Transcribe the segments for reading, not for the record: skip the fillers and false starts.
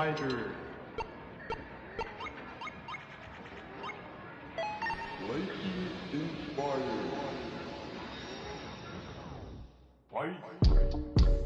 fighter. Lightning and fire. Fight.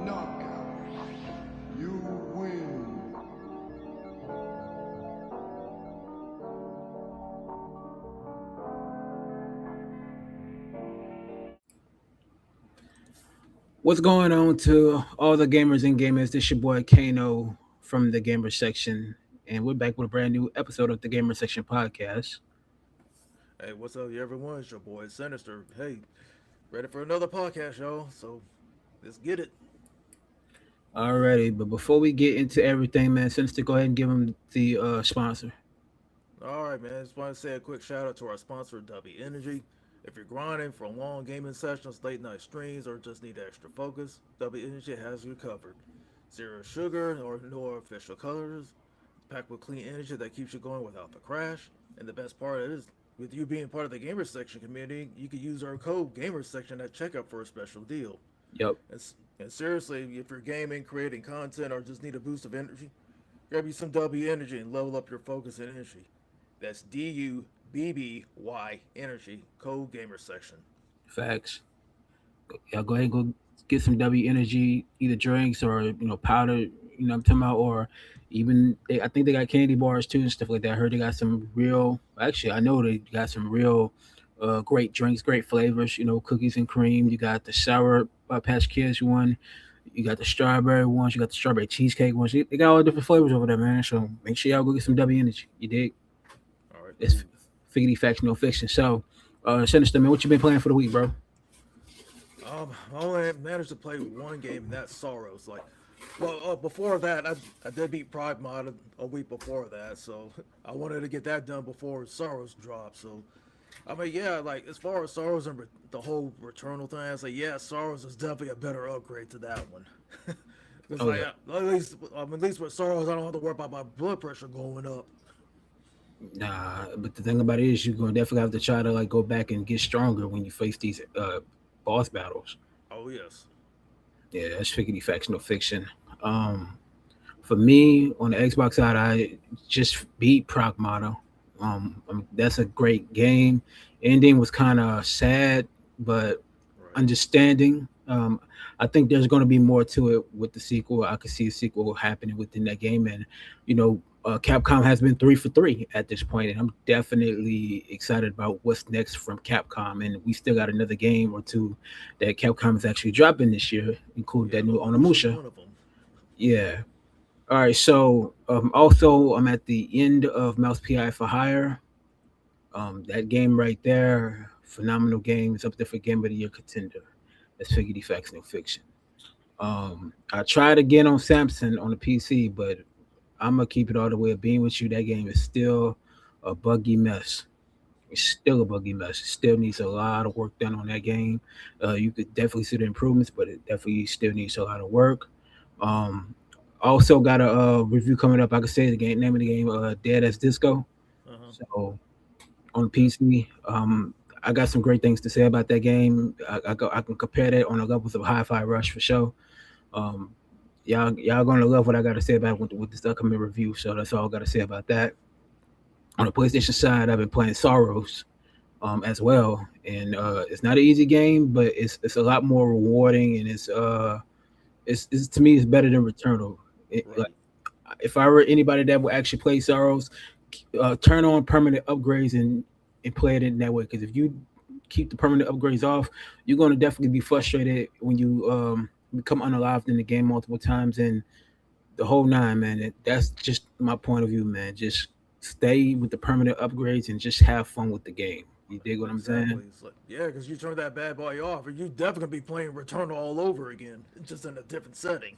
Knockout. You win. What's going on to all the gamers and gamers? This your boy Kano from the Gamer Section, and we're back with a brand new episode of the Gamer Section podcast. Hey, what's up, everyone? It's your boy Sinister. Hey, ready for another podcast, y'all. So let's get it. Alrighty, but before we get into everything, man, since to go ahead and give them the sponsor. All right, man. Just want to say a quick shout out to our sponsor, W Energy. If you're grinding for long gaming sessions, late night streams, or just need extra focus, W Energy has you covered. Zero sugar or no artificial colors, packed with clean energy that keeps you going without the crash. And the best part is, with you being part of the Gamer Section community, you can use our code Gamer Section at checkout for a special deal. Yep, And seriously, if you're gaming, creating content, or just need a boost of energy, grab you some W Energy and level up your focus and energy. That's DUBBY Energy, code Gamer Section. facts. Y'all go ahead and go get some W Energy, either drinks or powder. I'm talking about, or even I think they got candy bars too and stuff like that. I heard they got some real. Actually, I know they got some real great drinks, great flavors. Cookies and cream. You got the sour Patch Kids one. You got the strawberry ones. You got the strawberry cheesecake ones. They got all different flavors over there, man. So make sure y'all go get some W Energy. You dig? All right, It's cool. figgity facts, no fiction. So, Sinister, man, what you been playing for the week, bro? I only managed to play one game, and that's Sorrows. Before that, I did beat Pride Mod a week before that, so I wanted to get that done before Sorrows dropped. So, I mean, yeah, like as far as Sorrows and the whole Returnal thing, I say, yeah, Sorrows is definitely a better upgrade to that one. Because Oh yeah. at least with Sorrows, I don't have to worry about my blood pressure going up. Nah, but the thing about it is you're gonna definitely have to try to like go back and get stronger when you face these boss battles. Oh yes. Yeah, that's figgity facts, no fiction. Um, for me on the Xbox side, I just beat Pragmata. That's a great game. Ending was kind of sad, but Right. understanding. I think there's going to be more to it with the sequel. I could see a sequel happening within that game, and Capcom has been 3 for 3 at this point, and I'm definitely excited about what's next from Capcom. And we still got another game or two that Capcom is actually dropping this year, including Yeah, that new Onimusha's Onimusha. one of them. Yeah. All right. So also, I'm at the end of Mouse PI for Hire. That game right there, phenomenal game. It's up there for Game of the Year contender. That's Figgity Facts, no fiction. I tried again on Samsung on the PC, but I'm gonna keep it all the way. Being with you, that game is still a buggy mess. It's still a buggy mess. It still needs a lot of work done on that game. You could definitely see the improvements, but it definitely still needs a lot of work. Um, Also got a review coming up. I could say the game name of the game, Dead as Disco. Uh-huh. So on PC, I got some great things to say about that game. I can compare that on the levels of Hi-Fi Rush for sure. Um, y'all gonna love what I got to say about with this upcoming review. So that's all I got to say about that. On the PlayStation side, I've been playing Sorrows as well, and it's not an easy game, but it's a lot more rewarding, and it's to me it's better than Returnal. Like Right. if I were anybody that would actually play Sorrows, turn on permanent upgrades and play it in that way. Because if you keep the permanent upgrades off, you're going to definitely be frustrated when you become unalived in the game multiple times and the whole nine, man. That's just my point of view, man. Just stay with the permanent upgrades and just have fun with the game. You dig what I'm saying? Exactly. It's like, yeah, because you turn that bad boy off, and you definitely be playing Returnal all over again, just in a different setting.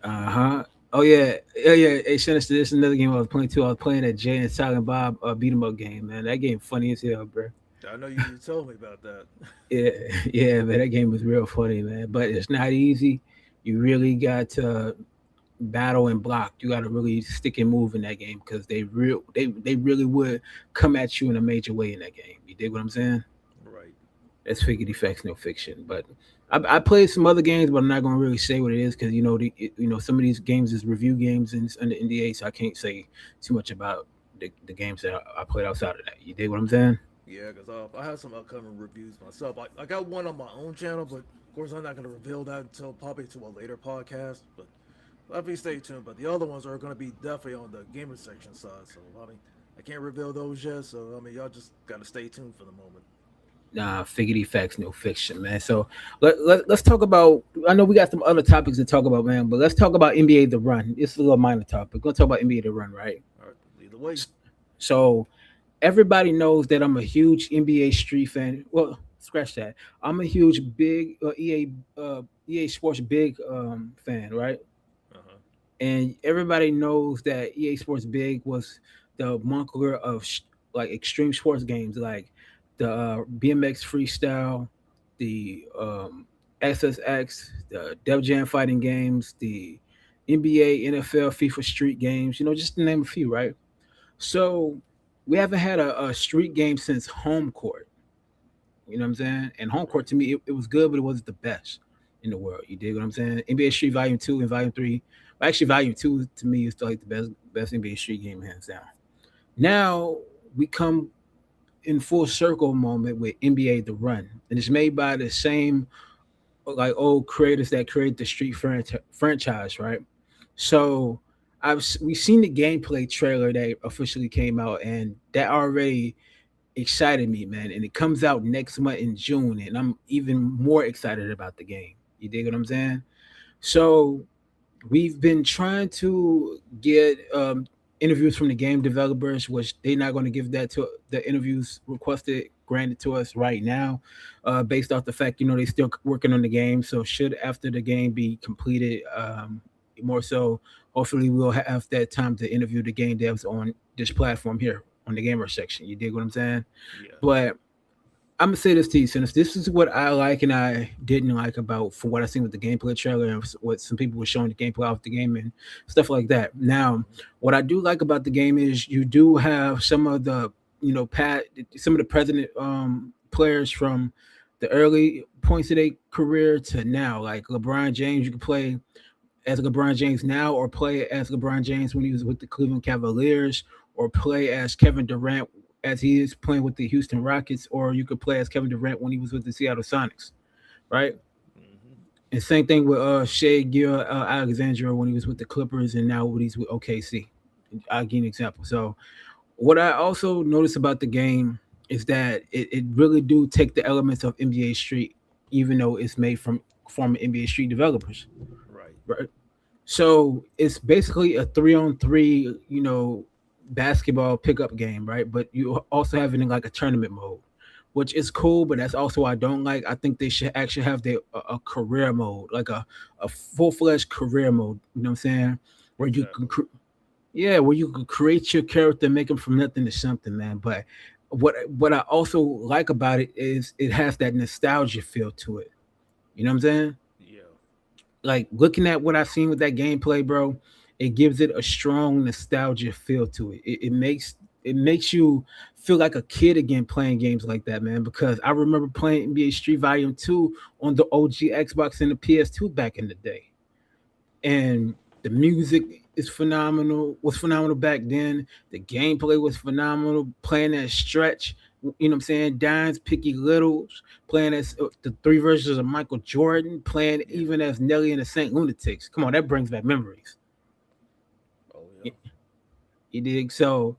Uh huh. Oh yeah, yeah. Hey, Sinister, this is another game I was playing too. I was playing that Jay and Silent Bob beat 'em up game, man. That game funny as hell, bro. I know you told me about that. Yeah, yeah, man. That game was real funny, man. But it's not easy. You really got to battle and block. You got to really stick and move in that game because they really would come at you in a major way in that game. You dig what I'm saying? Right. That's figurative facts, no fiction. But I played some other games, but I'm not gonna really say what it is because some of these games is review games and it's under NDA, so I can't say too much about the games that I played outside of that. You dig what I'm saying? Yeah, because I have some upcoming reviews myself. I got one on my own channel, but of course I'm not going to reveal that until probably to a later podcast. But let me stay tuned. But the other ones are going to be definitely on the gamer section side. So I mean, I can't reveal those yet. So I mean, y'all just got to stay tuned for the moment. Nah, figurative facts, no fiction, man. So let's talk about. I know we got some other topics to talk about, man, but let's talk about NBA The Run. It's a little minor topic. Let's talk about NBA The Run, right? All right. Either way. So everybody knows that I'm a huge NBA Street fan. Well, scratch that. I'm a huge big EA Sports big fan, right? Uh huh. And everybody knows that EA Sports Big was the monkler of like extreme sports games, like the BMX freestyle, the SSX, the Def Jam fighting games, the NBA, NFL, FIFA street games. Just to name a few, right? So we haven't had a street game since Home Court. You know what I'm saying? And Home Court Right. to me, it was good, but it wasn't the best in the world. You dig what I'm saying? NBA Street Volume Two and Volume Three. Well, actually, Volume Two to me is still like the best NBA Street game hands down. Now we come in full circle moment with NBA The Run, and it's made by the same like old creators that created the Street franchise, right? So we've seen the gameplay trailer that officially came out, and that already excited me, man. And it comes out next month in June, and I'm even more excited about the game. You dig what I'm saying? So we've been trying to get interviews from the game developers, which they're not going to give that to the interviews requested granted to us right now, based off the fact they still working on the game. So should after the game be completed, more so, hopefully we'll have that time to interview the game devs on this platform here on the gamer section. You dig what I'm saying? Yeah. But I'm gonna say this to you, since this is what I like and I didn't like about from what I seen with the gameplay trailer and what some people were showing the gameplay off the game and stuff like that. Now, Mm-hmm. what I do like about the game is you do have some of the some of the president players from the early points of their career to now, like LeBron James. You can play as LeBron James now, or play as LeBron James when he was with the Cleveland Cavaliers, or play as Kevin Durant as he is playing with the Houston Rockets, or you could play as Kevin Durant when he was with the Seattle Sonics, right? Mm-hmm. And same thing with Shea Gil Alexandra when he was with the Clippers, and now when he's with OKC. I'll give you an example. So what I also notice about the game is that it really do take the elements of NBA Street, even though it's made from former NBA Street developers, Right. right? So it's basically a 3-on-3, basketball pickup game, right? But you also have it in like a tournament mode, which is cool. But that's also what I don't like. I think they should actually have a career mode, like a full fledged career mode. You know what I'm saying? Where you can, Exactly. yeah, where you can create your character, make them from nothing to something, man. But what I also like about it is it has that nostalgia feel to it. You know what I'm saying? Yeah. like looking at what I've seen with that gameplay, bro, it gives it a strong nostalgia feel to it. It makes you feel like a kid again playing games like that, man. Because I remember playing NBA Street Volume 2 on the OG Xbox and the PS2 back in the day. And the music is phenomenal, was phenomenal back then. The gameplay was phenomenal. Playing that stretch, you know what I'm saying? Dimes, Picky Littles, playing as the three versions of Michael Jordan, playing Yeah. even as Nelly and the Saint Lunatics. Come on, that brings back memories. Oh yeah. You, you dig? So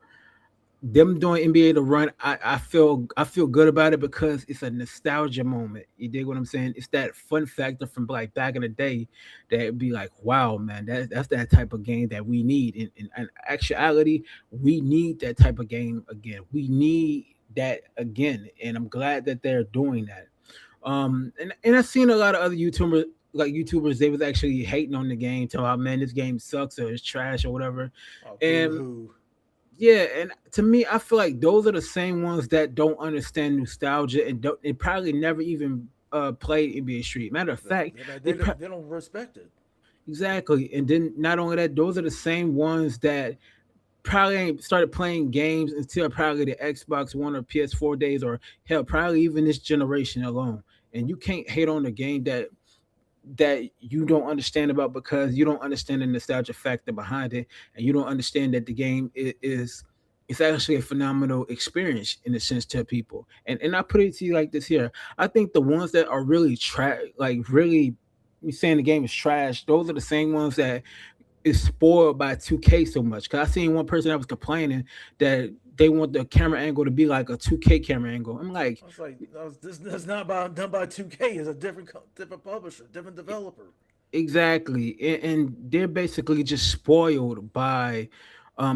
them doing NBA to run, I feel good about it because it's a nostalgia moment. You dig what I'm saying? It's that fun factor from like back in the day that it'd be like, wow, man, that's that type of game that we need. In actuality, we need that type of game again. We need that again, and I'm glad that they're doing that. And I've seen a lot of other YouTubers, they was actually hating on the game, talking about, man, this game sucks or it's trash or whatever. Oh, boo And hoo. yeah, and to me, I feel like those are the same ones that don't understand nostalgia and they probably never even played NBA Street. Matter of fact, they pro- They don't respect it. exactly. And then not only that, those are the same ones that probably ain't started playing games until probably the Xbox One or PS4 days, or hell, probably even this generation alone. And you can't hate on a game that you don't understand about because you don't understand the nostalgia factor behind it, and you don't understand that the game is it's actually a phenomenal experience in a sense to people. And I put it to you like this here. I think the ones that are really like really saying the game is trash, those are the same ones that is spoiled by 2K so much. Cause I seen one person that was complaining that they want the camera angle to be like a 2K camera angle. I'm like, I was like, this that's not done by 2K. It's a different publisher, different developer. exactly, and they're basically just spoiled by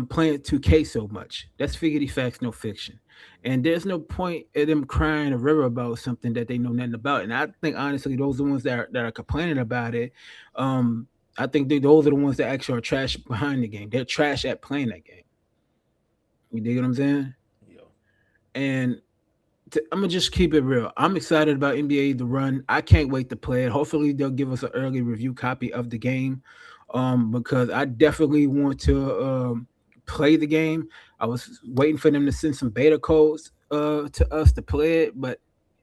playing 2K so much. That's figgity facts, no fiction. And there's no point in them crying a river about something that they know nothing about. And I think honestly, those are the ones that are complaining about it. Um, I think those are the ones that actually are trash behind the game. They're trash at playing that game. You dig what I'm saying? Yeah. And I'm gonna just keep it real. I'm excited about NBA The Run. I can't wait to play it. Hopefully, they'll give us an early review copy of the game, because I definitely want to play the game. I was waiting for them to send some beta codes to us to play it, but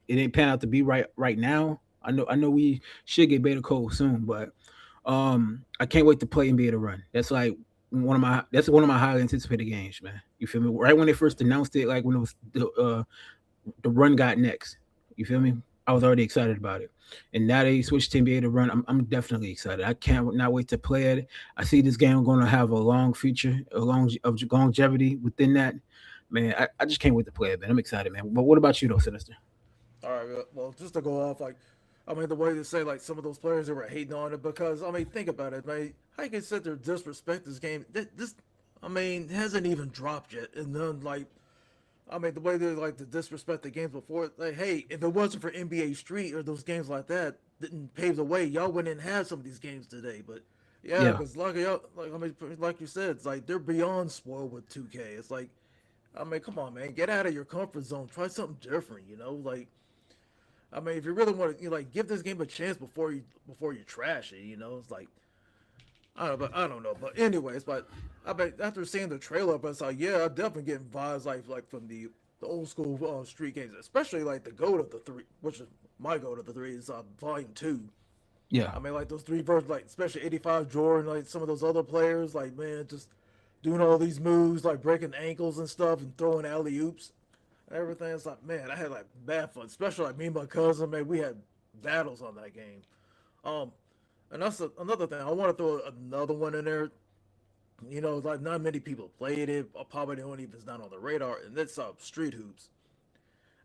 it ain't pan out to be right now. I know we should get beta code soon, but I can't wait to play NBA The Run. That's one of my highly anticipated games, man. You feel me? Right when they first announced it, like when it was the run got next. You feel me? I was already excited about it, and now they switched to NBA to run. I'm definitely excited. I can't not wait to play it. I see this game going to have a long future, a long of longevity within that. Man, I just can't wait to play it, man. I'm excited, man. But what about you, though, Sinister? All right. Well, just to go off, like, I mean, the way to say like some of those players that were hating on it because I mean, think about it, man. How you can sit there and disrespect this game? This, I mean, hasn't even dropped yet, and then like I mean, the way they like to disrespect the games before, like, hey, if it wasn't for NBA Street or those games like that, didn't pave the way, y'all wouldn't have some of these games today. But yeah, Yeah, because like y'all, like I mean, like you said, it's like they're beyond spoiled with 2K. It's like, I mean, come on, man, get out of your comfort zone, try something different. You know, like I mean, if you really want to, you know, like give this game a chance before you trash it. You know, it's like I don't know, but anyways, but I bet after seeing the trailer, but it's like, yeah, I'm definitely getting vibes like from the old school street games, especially like the goat of the three, which is my goat of the three is Volume Two. yeah. I mean, like those three versions, like especially '85 Jordan, like some of those other players, like man, just doing all these moves, like breaking ankles and stuff, and throwing alley oops, and everything. It's like, man, I had like bad fun, especially like me and my cousin, man, we had battles on that game. Um, and that's another thing. I want to throw another one in there. You know, like not many people played it. Or probably don't even it's not on the radar, and that's Street Hoops.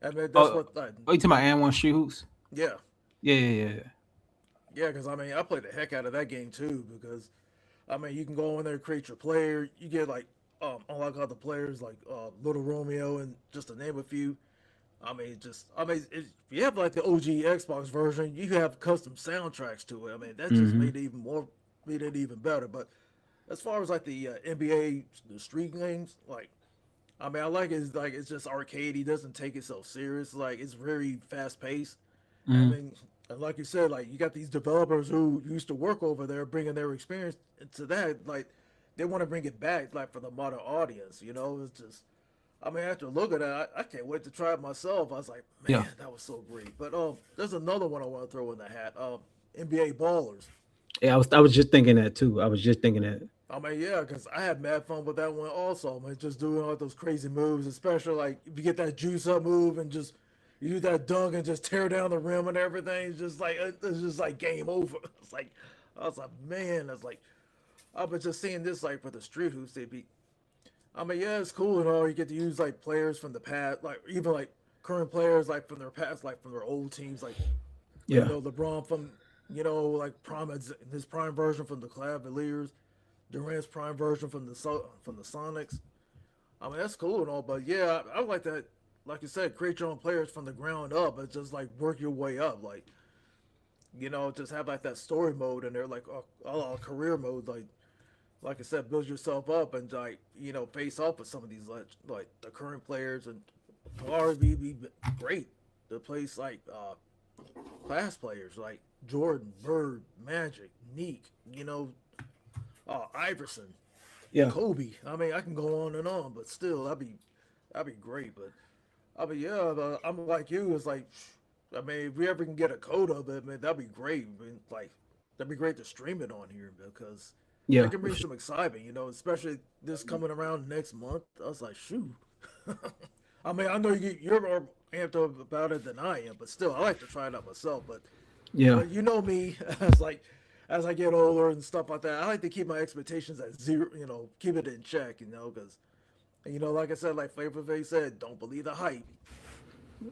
I mean, that's Oh, what. Like, you talking about and one street hoops? yeah, Yeah, yeah, yeah. yeah. Because I mean, I played the heck out of that game too. Because I mean, you can go in there, create your player. You get like unlock other players like Little Romeo and just to name a few. I mean, if you have like the OG Xbox version, you have custom soundtracks to it. I mean, that just Mm-hmm. made it even better. But as far as like the NBA, the street games, like I mean, I like it. Like it's just arcade. He doesn't take it so serious. Like it's very fast paced. I Mm-hmm. mean, And like you said, like you got these developers who used to work over there, bringing their experience to that. Like they want to bring it back, like for the modern audience. It's just. I mean, after looking at it, I can't wait to try it myself. I was like, Yeah. man, that was so great. But there's another one I want to throw in the hat. NBA Ballers. Yeah, I was just thinking that too. I was just thinking that. I mean, yeah, because I had mad fun with that one also. I mean, just doing all those crazy moves, especially like if you get that juice up move and just you do that dunk and just tear down the rim and everything. It's just like game over. It's like I was like, man, it's like I was just seeing this like for the street hoops. They be, I mean, yeah, it's cool and all. You get to use like players from the past, like even like current players like from their past, like from their old teams, like Yeah. LeBron from like prime his prime version from the Cavaliers, Durant's prime version from the Sonics. I mean, that's cool and all, but yeah, I like that. Like you said, create your own players from the ground up, and just like work your way up. Like just have like that story mode, and they're like a career mode. Like I said, build yourself up and like face off with some of these like the current players and already be great. The place like class players like Jordan, Bird, Magic, Neek, Iverson, Yeah. Kobe. I mean, I can go on and on, but still, that'd be great. But I mean, yeah, I'm like you. It's like, I mean, if we ever can get a code of it, man, that'd be great. I mean, like, that'd be great to stream it on here because that Yeah. can bring some excitement, especially this coming around next month. I was like, shoot. I mean, I know you're more amped up about it than I am, but still, I like to try it out myself. But Yeah. you know me, as I get older and stuff like that, I like to keep my expectations at zero. Keep it in check. Because like I said, like Flavor Flav said, don't believe the hype.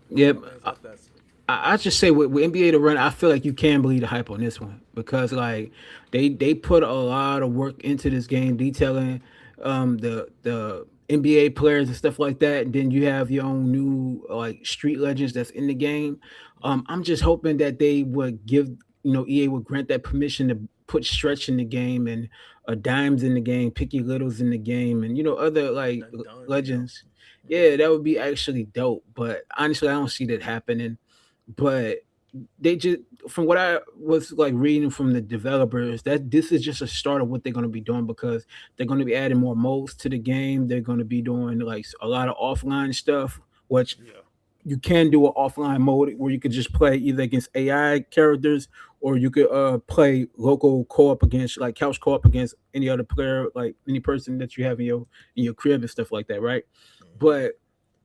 Yeah. I mean, that's I just say with NBA to run, I feel like you can believe the hype on this one because like they put a lot of work into this game, detailing the NBA players and stuff like that. And then you have your own new like street legends that's in the game. I'm just hoping that they would give EA would grant that permission to put stretch in the game and dimes in the game, picky littles in the game, and other like that done. Yeah. legends. Yeah, that would be actually dope. But honestly, I don't see that happening, but they just from what I was like reading from the developers that this is just a start of what they're going to be doing because they're going to be adding more modes to the game. They're going to be doing like a lot of offline stuff, which Yeah. you can do an offline mode where you could just play either against AI characters or you could play local co-op against like couch co-op against any other player, like any person that you have in your crib and stuff like that, right? Hmm. But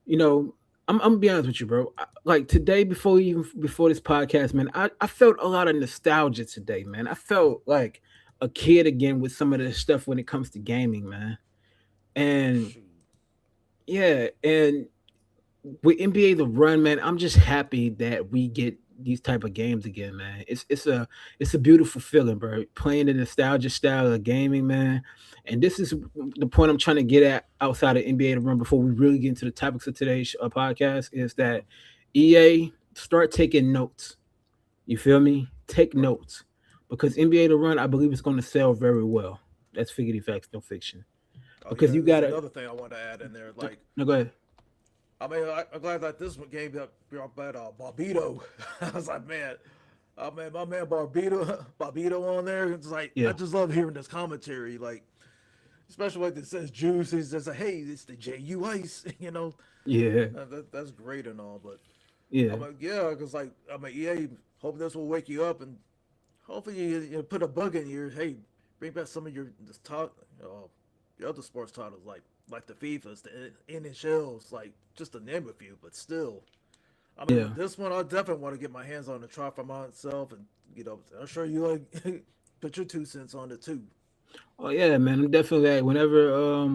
you know, I'm gonna be honest with you, bro. Like today, before this podcast, man, I felt a lot of nostalgia today, man. I felt like a kid again with some of the stuff when it comes to gaming, man. And Shoot. yeah, and with NBA the run, man, I'm just happy that we get these type of games again, man. It's a beautiful feeling, bro. Playing the nostalgia style of gaming, man. And this is the point I'm trying to get at outside of NBA the run before we really get into the topics of today's podcast is Uh-huh. that EA start taking notes. You feel me? Take Right. notes because NBA the run, I believe it's going to sell very well. That's figurative facts, no fiction. Oh Because yeah, you there's gotta another thing I want to add in there. Like, no go ahead. I mean, I'm glad that this one game got brought back Barbito. I was like, man, oh man, my man Barbito on there. It's like I Yeah, just love hearing this commentary. Like, especially like it says juice. He's just like, hey, it's the JU Ice. yeah, That's great and all, but yeah. I'm like, yeah, because like I'm like, EA, hope this will wake you up and hopefully you put a bug in your hey, bring back some of your this talk, your other sports titles like the FIFA's, the NHLs, like just to name a few, but still, I mean, Yeah. this one I definitely want to get my hands on and try for myself, and I'm sure you like put your 2 cents on it too. Oh yeah, man. I'm definitely like whenever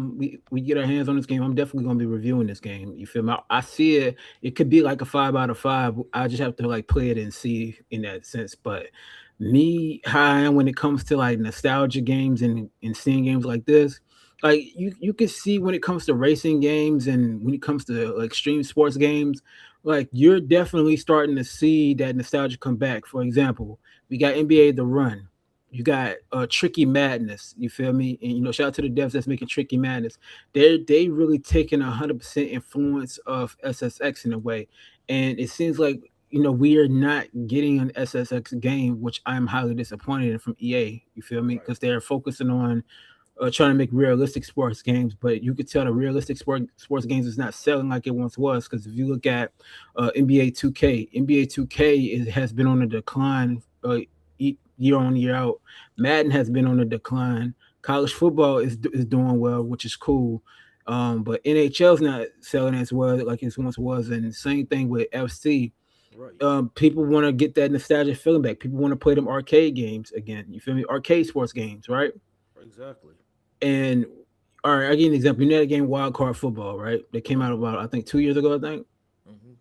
we get our hands on this game, I'm definitely gonna be reviewing this game. You feel me? I see it. It could be like a 5 out of 5. I just have to like play it and see in that sense. But me, how I am when it comes to like nostalgia games and seeing games like this, like you can see when it comes to racing games and when it comes to like extreme sports games, like you're definitely starting to see that nostalgia come back. For example, we got NBA The Run. You got Tricky Madness. You feel me? And shout out to the devs that's making Tricky Madness. They really taking 100% influence of SSX in a way, and it seems like we are not getting an SSX game, which I'm highly disappointed in from EA. You feel me? Right. Because they're focusing on trying to make realistic sports games, but you could tell the realistic sports games is not selling like it once was. Because if you look at NBA 2K, NBA 2K has been on a decline year on year out. Madden has been on a decline. College football is doing well, which is cool. But NHL's not selling as well like it once was, and same thing with FC. Right. People want to get that nostalgic feeling back. People want to play them arcade games again. You feel me? Arcade sports games, right? Exactly. And all right, I give you an example. You know that game Wild Card Football, right? That came out about I think 2 years ago. I think. Hmm.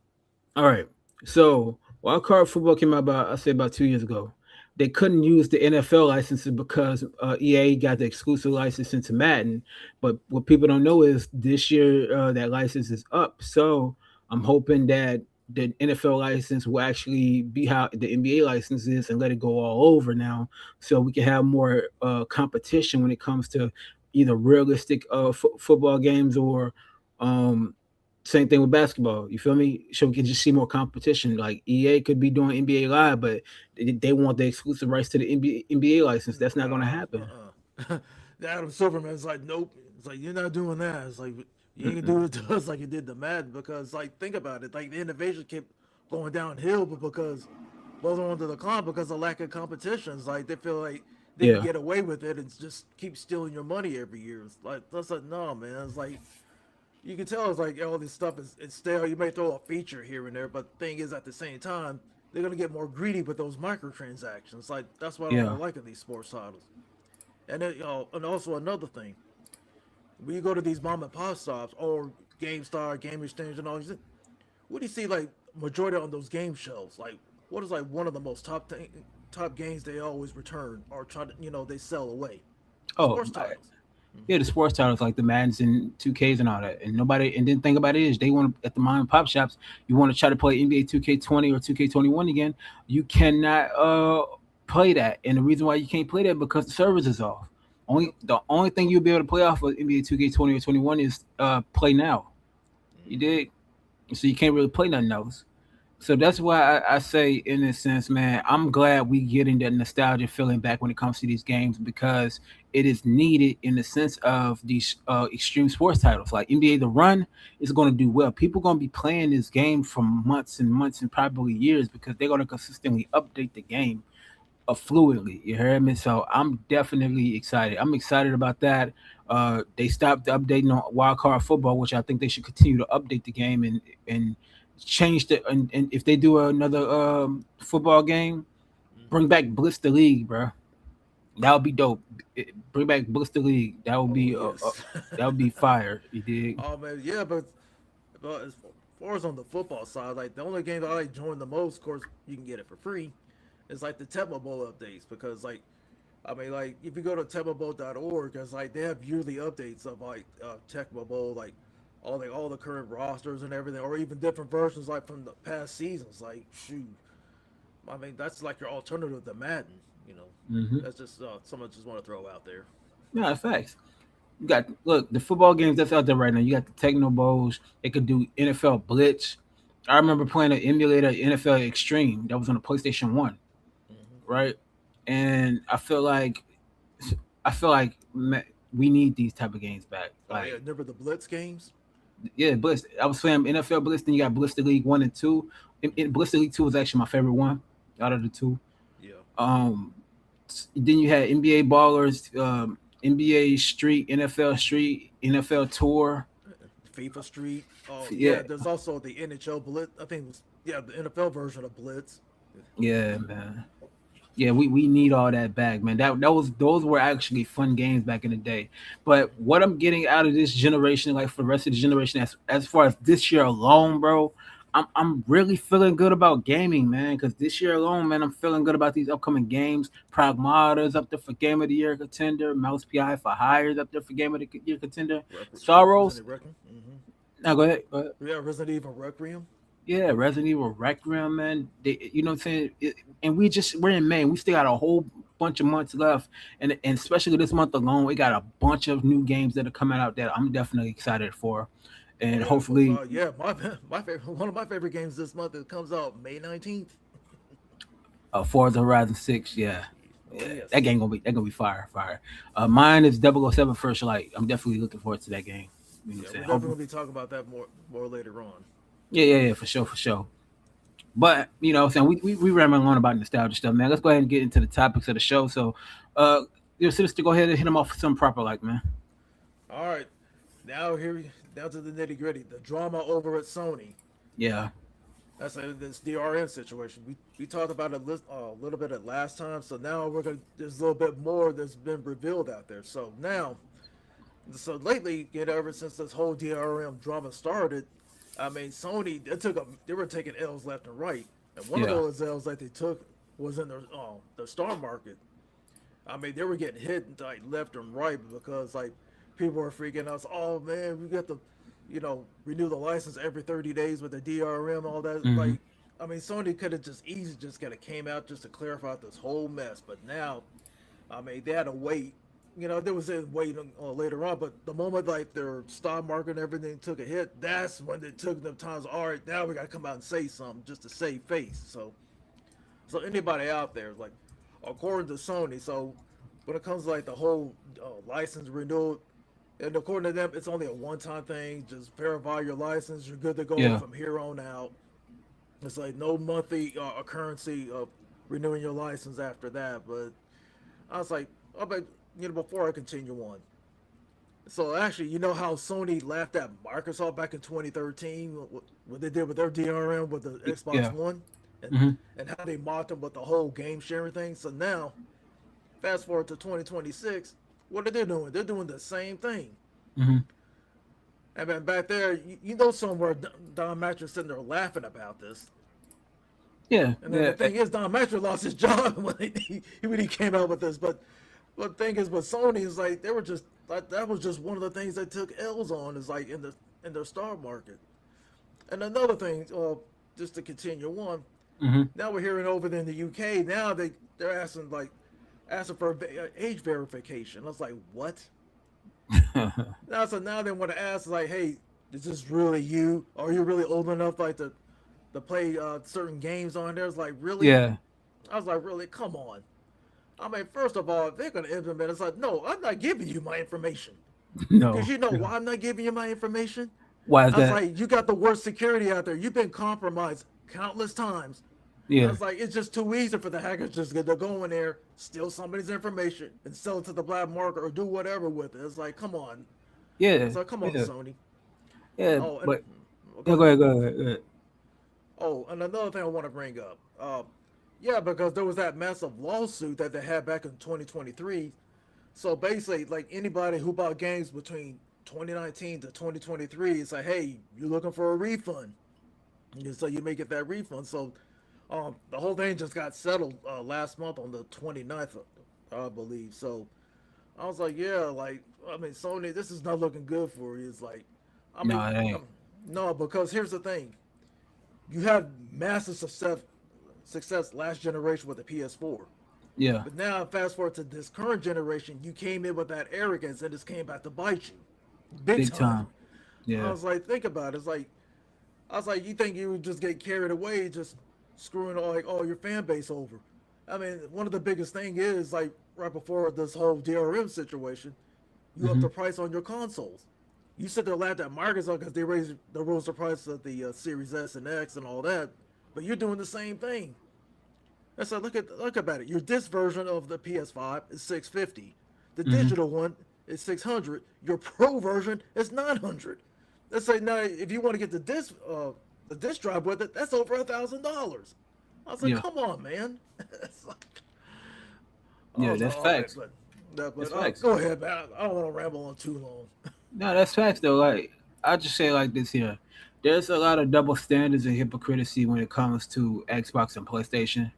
All right. So Wild Card Football came out about I say about 2 years ago. They couldn't use the NFL licenses because EA got the exclusive license into Madden. But what people don't know is this year that license is up. So I'm hoping that the NFL license will actually be how the NBA license is and let it go all over now, so we can have more competition when it comes to either realistic football games or um, same thing with basketball. You feel me? So we can just see more competition. Like EA could be doing NBA Live, but they want the exclusive rights to the NBA license. That's not going to Nah. happen. The Adam Silverman's like, nope. It's like you're not doing that. It's like you ain't gonna do it to us like you did to Madden because like think about it. Like the innovation kept going downhill, but because both on the decline because of lack of competitions. Like they feel like they can Yeah, get away with it and just keep stealing your money every year. It's like that's like no man. It's like you can tell it's like all this stuff is it's stale. You may throw a feature here and there, but the thing is at the same time they're gonna get more greedy with those microtransactions. Like that's what I yeah. don't like in these sports titles. And then, and also another thing, when you go to these mom and pop shops or GameStar, Game Exchange, and all these, what do you see like majority on those game shows? Like, what is like one of the most top games they always return or try to they sell away? Oh, Sports titles. yeah, the sports titles like the Maddens and 2Ks and all that. And nobody and then think about it is they want to at the mom and pop shops, you want to try to play NBA 2K20 or 2K21 again, you cannot play that. And the reason why you can't play that because the servers is off. Yep. The only thing you'll be able to play off of NBA 2K20 or 21 is play now. You Hmm. did. So you can't really play nothing else. So that's why I say, in a sense, man, I'm glad we getting that nostalgia feeling back when it comes to these games because it is needed in the sense of these extreme sports titles like NBA. The Run is going to do well. People going to be playing this game for months and months and probably years because they're going to consistently update the game fluidly. You heard me? So I'm definitely excited. I'm excited about that. They stopped updating on wild card football, which I think they should continue to update the game and change the and if they do another football game, Hmm. bring back Blitz the League, bro. That would be dope. Bring back Blitz the League. Oh yes. That would be fire. You dig? Oh man, yeah, but as far as on the football side, like the only game that I like join the most, of course, you can get it for free, is like the Tecmo Bowl updates because like I mean, like if you go to tecmobowl.org, it's like they have yearly updates of like Tecmo Bowl, like all the current rosters and everything, or even different versions like from the past seasons. Like shoot, I mean that's like your alternative to Madden. You know, Mm-hmm. that's just someone just want to throw out there. Yeah, facts. You got look the football games that's out there right now. You got the Techno Bowls. They could do NFL Blitz. I remember playing an emulator NFL Extreme that was on the PlayStation One, Hmm. right? And I feel like we need these type of games back. Oh yeah, Like remember the Blitz games? yeah, Blitz. I was playing NFL Blitz. Then you got Blitz the League 1 and 2. Blitz the League 2 was actually my favorite one out of the two. Yeah, Um, then you had NBA Ballers, NBA Street, NFL Street, NFL Tour. FIFA Street. Oh Yeah, yeah, there's also the NHL Blitz. I think it was yeah the NFL version of Blitz. yeah, man. Yeah, we need all that back, man. That was those were actually fun games back in the day. But what I'm getting out of this generation, like for the rest of the generation, as far as this year alone, bro, I'm really feeling good about gaming, man. Because this year alone, man, I'm feeling good about these upcoming games. Pragmata's up there for Game of the Year contender. Mouse PI for Hires up there for Game of the Year contender. Sorrows. Resident Requiem. Hmm. Now go ahead. Go ahead. Yeah, Resident Evil Requiem. Yeah, Resident Evil Requiem, man. You know what I'm saying? And we're in May. We still got a whole bunch of months left, and especially this month alone, we got a bunch of new games that are coming out that I'm definitely excited for. and Oh yeah, because hopefully, yeah, my favorite one of my favorite games this month it comes out May 19th. Forza Horizon 6. Yeah, Oh yeah, yes, that gonna be fire. Mine is 007 First Light. I'm definitely looking forward to that game. You know what I'm yeah, saying? we're Hope, definitely gonna be talking about that more later on. yeah, for sure. But you know, what I'm saying we rambling on about nostalgia stuff, man. Let's go ahead and get into the topics of the show. So, uh, your sister, go ahead and hit them off with something proper, like man. All right, down to the nitty gritty, the drama over at Sony. Yeah, That's this DRM situation. We talked about it a little bit at last time, so now there's a little bit more that's been revealed out there. So lately, ever since this whole DRM drama started, I mean, Sony they were taking L's left and right, and one of yeah, those L's that they took was in their star market. I mean, they were getting hit like left and right because like people were freaking out. Oh man, we got to, renew the license every 30 days with the DRM, all that. mm-hmm. Like, I mean, Sony could have just easily just kind of came out just to clarify this whole mess, but now, I mean, they had to wait. There was a waiting later on, but the moment like their stock market and everything took a hit, that's when it took them times. All right, now we got to come out and say something just to save face. So anybody out there, like, according to Sony, so when it comes to like the whole license renewal, and according to them, it's only a one-time thing. Just verify your license, you're good to go Yeah, from here on out. It's like no monthly currency of renewing your license after that. But I was like, oh, but before I continue on, so actually, you know how Sony laughed at Microsoft back in 2013 what they did with their DRM with the Xbox yeah, One, and mm-hmm. and how they mocked them with the whole game sharing thing. So now, fast forward to 2026, what are they doing? They're doing the same thing. Mm-hmm. And then back there, somewhere Don Mattress sitting there laughing about this. Yeah, And then the yeah, thing is, Don Mattress lost his job when he came out with this. But the thing is, but Sony is like they were just that was just one of the things they took L's on is like in their star market. And another thing, just to continue on, mm-hmm. now we're hearing over there in the UK. Now they're asking for age verification. I was like, what? Now they want to ask like, hey, is this really you? Are you really old enough like to play certain games on there? It's like really. yeah, I was like, really? Come on. I mean, first of all, if they're going to implement, it's like, no, I'm not giving you my information. Because no, you know no. why I'm not giving you my information? Why is I was that? like, you got the worst security out there. You've been compromised countless times. I Yeah, was like, it's just too easy for the hackers just to go in there, steal somebody's information, and sell it to the black market or do whatever with it. It's like, come on. yeah, It's like, come on, yeah, Sony. yeah. Oh, and But go no, ahead. go ahead. Oh, and another thing I want to bring up. Yeah, because there was that massive lawsuit that they had back in 2023. So basically, like anybody who bought games between 2019 to 2023, it's like, hey, you're looking for a refund. And so you may get that refund. So the whole thing just got settled last month on the 29th, I believe. So I was like, yeah, like, I mean, Sony, this is not looking good for you. It's like, I No, mean, it ain't. no, because here's the thing. You had massive success last generation with the PS4. Yeah, But now, fast forward to this current generation, you came in with that arrogance and it's came back to bite you, big big time. time. I Yeah, was like, think about it. I was like, you think you would just get carried away, just screwing all your fan base over? I mean, one of the biggest thing is like right before this whole DRM situation, you up mm-hmm. the price on your consoles. You sit there laughed at Microsoft because they rose the price of the Series S and X and all that, but you're doing the same thing. That's like look about it. Your disc version of the PS5 is 650. The Mm-hmm. digital one is 600. Your Pro version is 900. Let's say now if you want to get the disc drive with it, that's over $1,000. I was like, Yeah, come on, man. It's like, I yeah. was like, That's all right, facts. but That's facts. go ahead, man. I don't want to ramble on too long. No, that's facts though. Like I just say it like this here. There's a lot of double standards and hypocrisy when it comes to Xbox and PlayStation.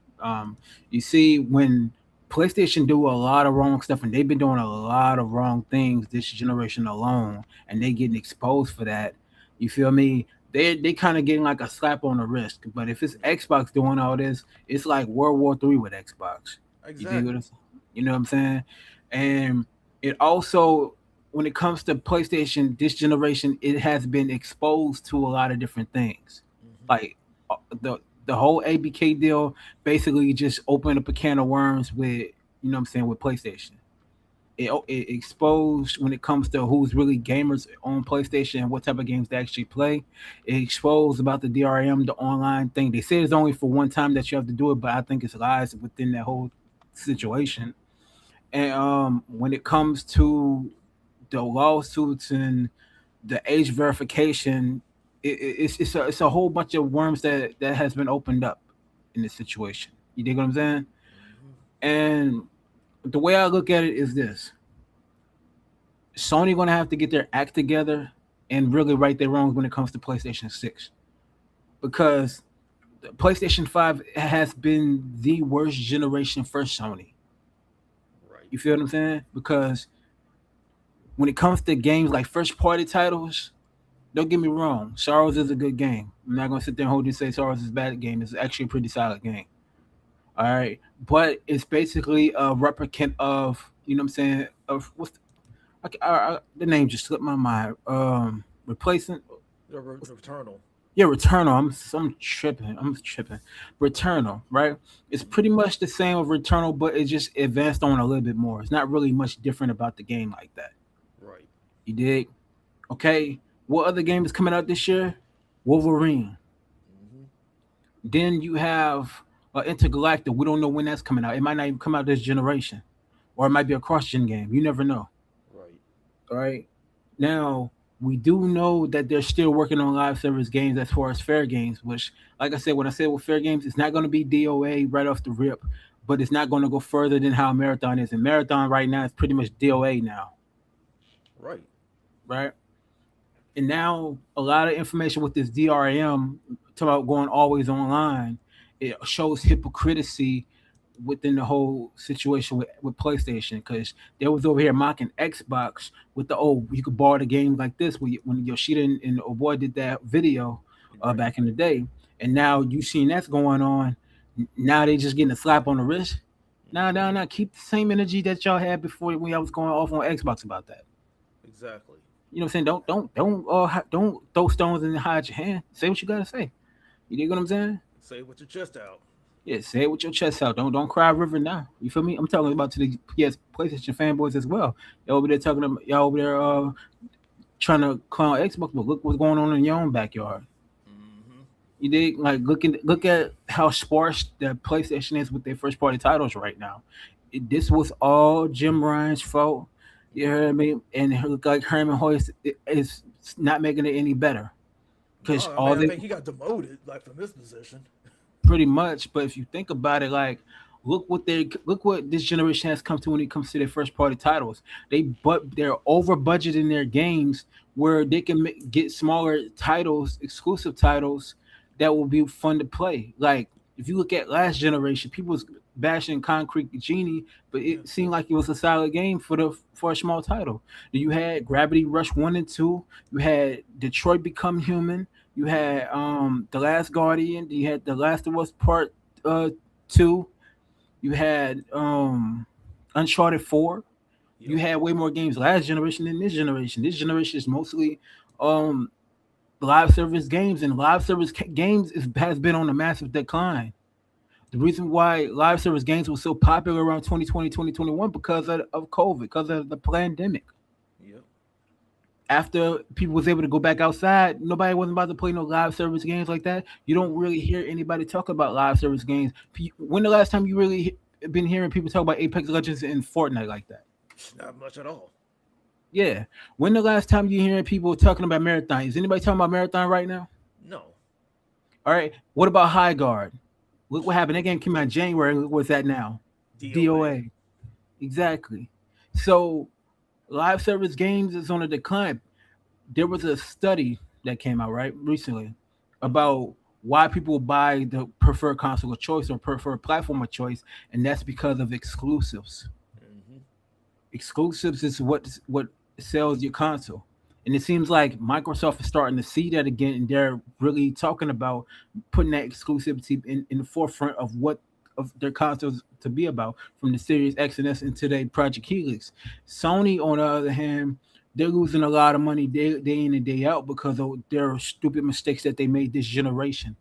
You see when PlayStation do a lot of wrong stuff, and they've been doing a lot of wrong things this generation alone, and they getting exposed for that. You feel me? They kind of getting like a slap on the wrist. But if it's Xbox doing all this, it's like World War III with Xbox. You dig what Exactly. I'm saying? You know what I'm saying? And it also when it comes to PlayStation, this generation, it has been exposed to a lot of different things. Hmm. Like the whole ABK deal basically just opened up a can of worms with what I'm saying with PlayStation. It exposed when it comes to who's really gamers on PlayStation and what type of games they actually play. It exposed about the DRM, the online thing. They say it's only for one time that you have to do it, but I think it's lies within that whole situation. And when it comes to the lawsuits and the age verification, it's a whole bunch of worms that has been opened up in this situation. You dig what I'm saying? Hmm. And the way I look at it is this: Sony gonna have to get their act together and really right their wrongs when it comes to PlayStation 6, because the PlayStation 5 has been the worst generation for Sony. Right. You feel what I'm saying? Because when it comes to games like first party titles, don't get me wrong, Sorrows is a good game. I'm not gonna sit there and hold you and say Sorrows is a bad game. It's actually a pretty solid game. All right, but it's basically a replicant of what I'm saying of the name just slipped my mind. Replacing The Returnal. yeah, Returnal. I'm tripping. I'm tripping. Returnal, right? It's pretty Hmm. much the same of Returnal, but it just advanced on a little bit more. It's not really much different about the game like that. Right. You dig? Okay. What other game is coming out this year? Wolverine. Hmm. Then you have Intergalactic. We don't know when that's coming out. It might not even come out this generation, or it might be a cross-gen game. You never know. Right. All right. Now we do know that they're still working on live service games as far as fair games. Which, like I said, when I said with fair games, it's not going to be DOA right off the rip, but it's not going to go further than how Marathon is. And Marathon right now is pretty much DOA now, Right. right? And now a lot of information with this DRM talk about going always online. It shows hypocrisy within the whole situation with PlayStation, because they was over here mocking Xbox with the you could borrow the game like this when Yoshida and Oboy did that video Right. back in the day, and now you seen that's going on. Now they just getting a slap on the wrist. Nah, Hmm. nah, nah. Keep the same energy that y'all had before when y'all was going off on Xbox about that. Exactly. You know what I'm saying? Don't throw stones and hide your hand. Say what you gotta say. You dig what I'm saying? Say it with your chest out. Yeah, say it with your chest out. Don't cry river now. You feel me? I'm talking about to the PlayStation fanboys as well. Y'all over there talking about y'all over there trying to clown Xbox, but look what's going on in your own backyard. Hmm. You dig? Like look at how sparse the PlayStation is with their first party titles right now. This was all Jim Ryan's fault. You heard me? And it look like Herman Hoyst is not making it any better because No, I mean all I they think he got demoted like from his position. pretty much. But if you think about it, like look what this generation has come to when it comes to their first party titles. They're over budgeting their games where they can get smaller titles, exclusive titles that will be fun to play. Like if you look at last generation, people was bashing Concrete Genie, but Yeah. it seemed like it was a solid game for a small title. You had Gravity Rush 1 and 2. You had Detroit Become Human. You had The Last Guardian. You had The Last of Us Part 2. You had Uncharted 4. You Yep. had way more games last generation than this generation. This generation is mostly um live service games, and live service games has been on a massive decline. The reason why live service games were so popular around 2020, 2021 because of COVID, because of the pandemic. Yep. After people was able to go back outside, nobody wasn't about to play no live service games like that. You don't really hear anybody talk about live service games. When the last time you really been hearing people talk about Apex Legends and Fortnite like that? Not much at all. Yeah. When the last time you hearing people talking about Marathon? Is anybody talking about Marathon right now? No. All right. What about High Guard? Look what happened. That game came out in January. Look what's that now? DOA. DOA. Exactly. So live service games is on a decline. There was a study that came out right recently Hmm. about why people buy the preferred console of choice or preferred platform of choice, and that's because of exclusives. Hmm. Exclusives is what sells your console. And it seems like Microsoft is starting to see that again, and they're really talking about putting that exclusivity in the forefront of what of their consoles to be about, from the Series X and S into their Project Helix. Sony, on the other hand, they're losing a lot of money day in and day out because of their stupid mistakes that they made this generation.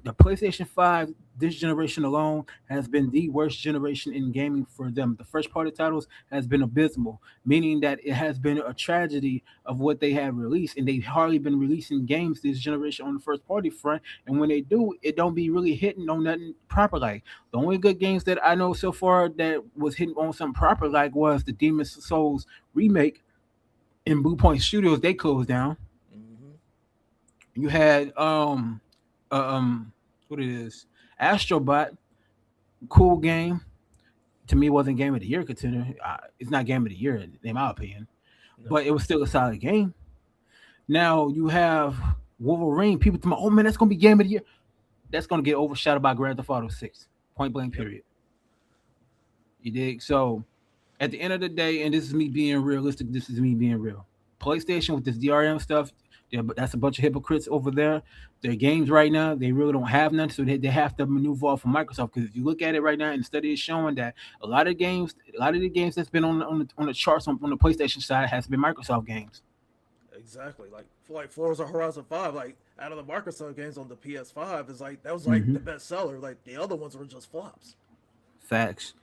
The PlayStation 5, this generation alone, has been the worst generation in gaming for them. The first party titles has been abysmal, meaning that it has been a tragedy of what they have released, and they've hardly been releasing games this generation on the first party front. And when they do, it don't be really hitting on nothing proper. Like the only good games that I know so far that was hitting on something proper like was the Demon's Souls remake in Blue Point Studios. They closed down. Hmm. You had what it is, Astrobot, cool game. To me, wasn't game of the year contender. It's not game of the year in my opinion, No. but it was still a solid game. Now you have Wolverine. People tell me, "Oh man, that's gonna be game of the year." That's gonna get overshadowed by Grand Theft Auto 6. Point blank. Yep. Period. You dig? So at the end of the day, and this is me being realistic, this is me being real. PlayStation with this DRM stuff, that's a bunch of hypocrites over there. Their games right now, they really don't have none, so they have to maneuver off of Microsoft. Because if you look at it right now, and the study is showing that a lot of the games that's been on the charts on the PlayStation side has been Microsoft games. Exactly. Like for like Forza Horizon 5, like out of the Microsoft games on the PS5, is like that was like Hmm. the best seller. Like the other ones were just flops. Facts.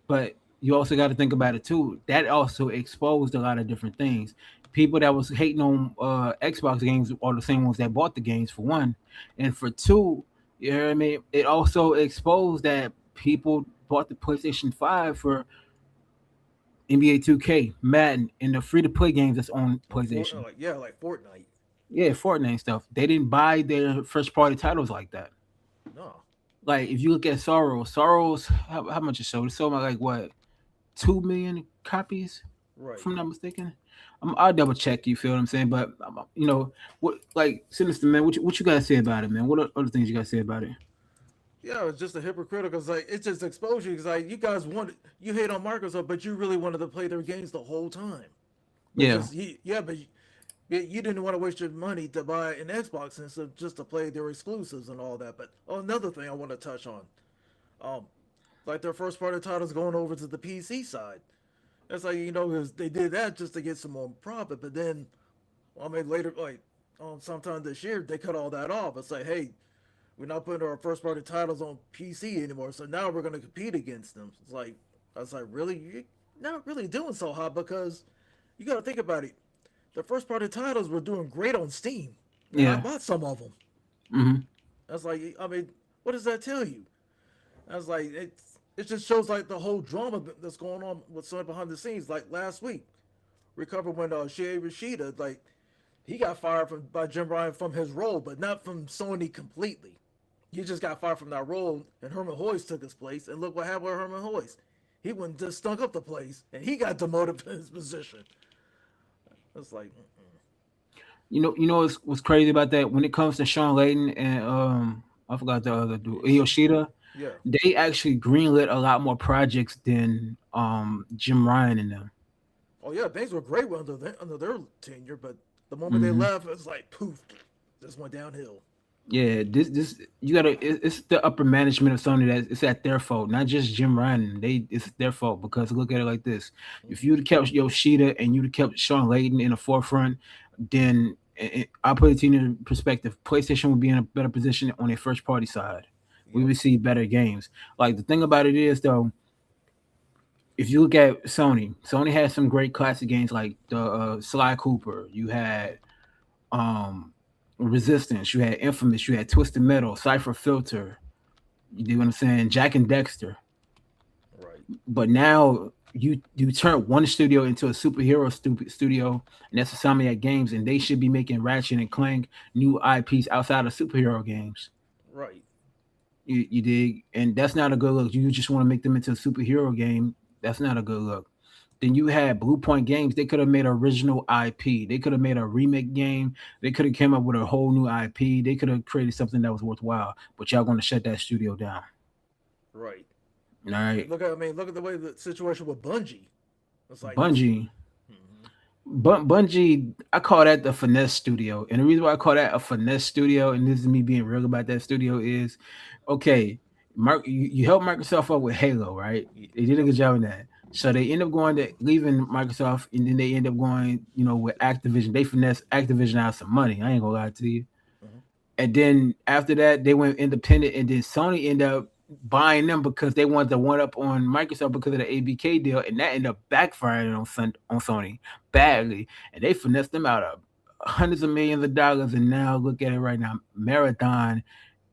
But you also got to think about it too. That also exposed a lot of different things. People that was hating on Xbox games are the same ones that bought the games for one, and for two, you know what I mean. It also exposed that people bought the PlayStation 5 for NBA 2K, Madden, and the free to play games that's on Like PlayStation. like yeah, like Fortnite. Yeah, Fortnite stuff. They didn't buy their first party titles like that. No. Like if you look at Sorrows, how much it sold? It sold like what, 2 million copies, if Right. I'm not mistaken. I'll double check. You feel what I'm saying? But what, like Sinister man, what you gotta say about it, man? What other things you gotta say about it? Yeah, it's just a hypocritical. It's like it just exposed you. Because like you guys wanted, you hate on Microsoft, but you really wanted to play their games the whole time. But Yeah. just yeah, but you didn't want to waste your money to buy an Xbox instead of just to play their exclusives and all that. But another thing I want to touch on, um, like their first party titles going over to the PC side. That's like because they did that just to get some more profit. But then, I mean, later, like sometime this year, they cut all that off. It's like, hey, we're not putting our first party titles on PC anymore. So now we're going to compete against them. It's like, I was like, really? You're not really doing so hot because you got to think about it. The first party titles were doing great on Steam, and I Yeah. bought some of them. Hmm. That's like, I mean, what does that tell you? I was like, it just shows like the whole drama that's going on with Sony behind the scenes. Like last week, recovered when Shea Rashida, like he got fired by Jim Ryan from his role, but not from Sony completely. He just got fired from that role, and Herman Hoyst took his place. And look what happened with Herman Hoyst. He went and just stunk up the place, and he got demoted from his position. It's like, What's crazy about that when it comes to Sean Layden and I forgot the other dude, Yoshida. yeah. They actually greenlit a lot more projects than Jim Ryan and them. Oh yeah, things were great under their tenure, but the moment they Hmm. left, it was like poof, just went downhill. Yeah, this you gotta. It's the upper management of Sony that it's at their fault, not just Jim Ryan. It's their fault because look at it like this: if Hmm. you'd have kept Yoshida and you'd have kept Sean Layden in the forefront, then I'll put it in perspective. PlayStation would be in a better position on their first party side. We Yep. would see better games. Like the thing about it is though, if you look at Sony has some great classic games like the Sly Cooper. You had um Resistance, you had Infamous, you had Twisted Metal, Cypher Filter, you do what I'm saying, Jack and Dexter. Right. But now you turn one studio into a superhero studio, and that's Insomniac Games, and they should be making Ratchet and Clank new IPs outside of superhero games. Right. You dig? And that's not a good look. You just want to make them into a superhero game. That's not a good look. Then you had Blue Point Games. They could have made an original IP. They could have made a remake game. They could have came up with a whole new IP. They could have created something that was worthwhile. But y'all going to shut that studio down. Right. All right, And look at the way the situation with Bungie. It's like, Bungie. mhm. Bungie, I call that the finesse studio, and the reason why I call that a finesse studio, and this is me being real about that studio, is okay. You help Microsoft out with Halo, right? They did a Yep. good job in that. So they end up leaving Microsoft, and then they end up going, with Activision. They finesse Activision out some money. I ain't gonna lie to you. Mhm. And then after that, they went independent, and then Sony ended up buying them because they wanted to one up on Microsoft because of the ABK deal, and that ended up backfiring on Sony badly, and they finessed them out of hundreds of millions of dollars. And now look at it right now, Marathon.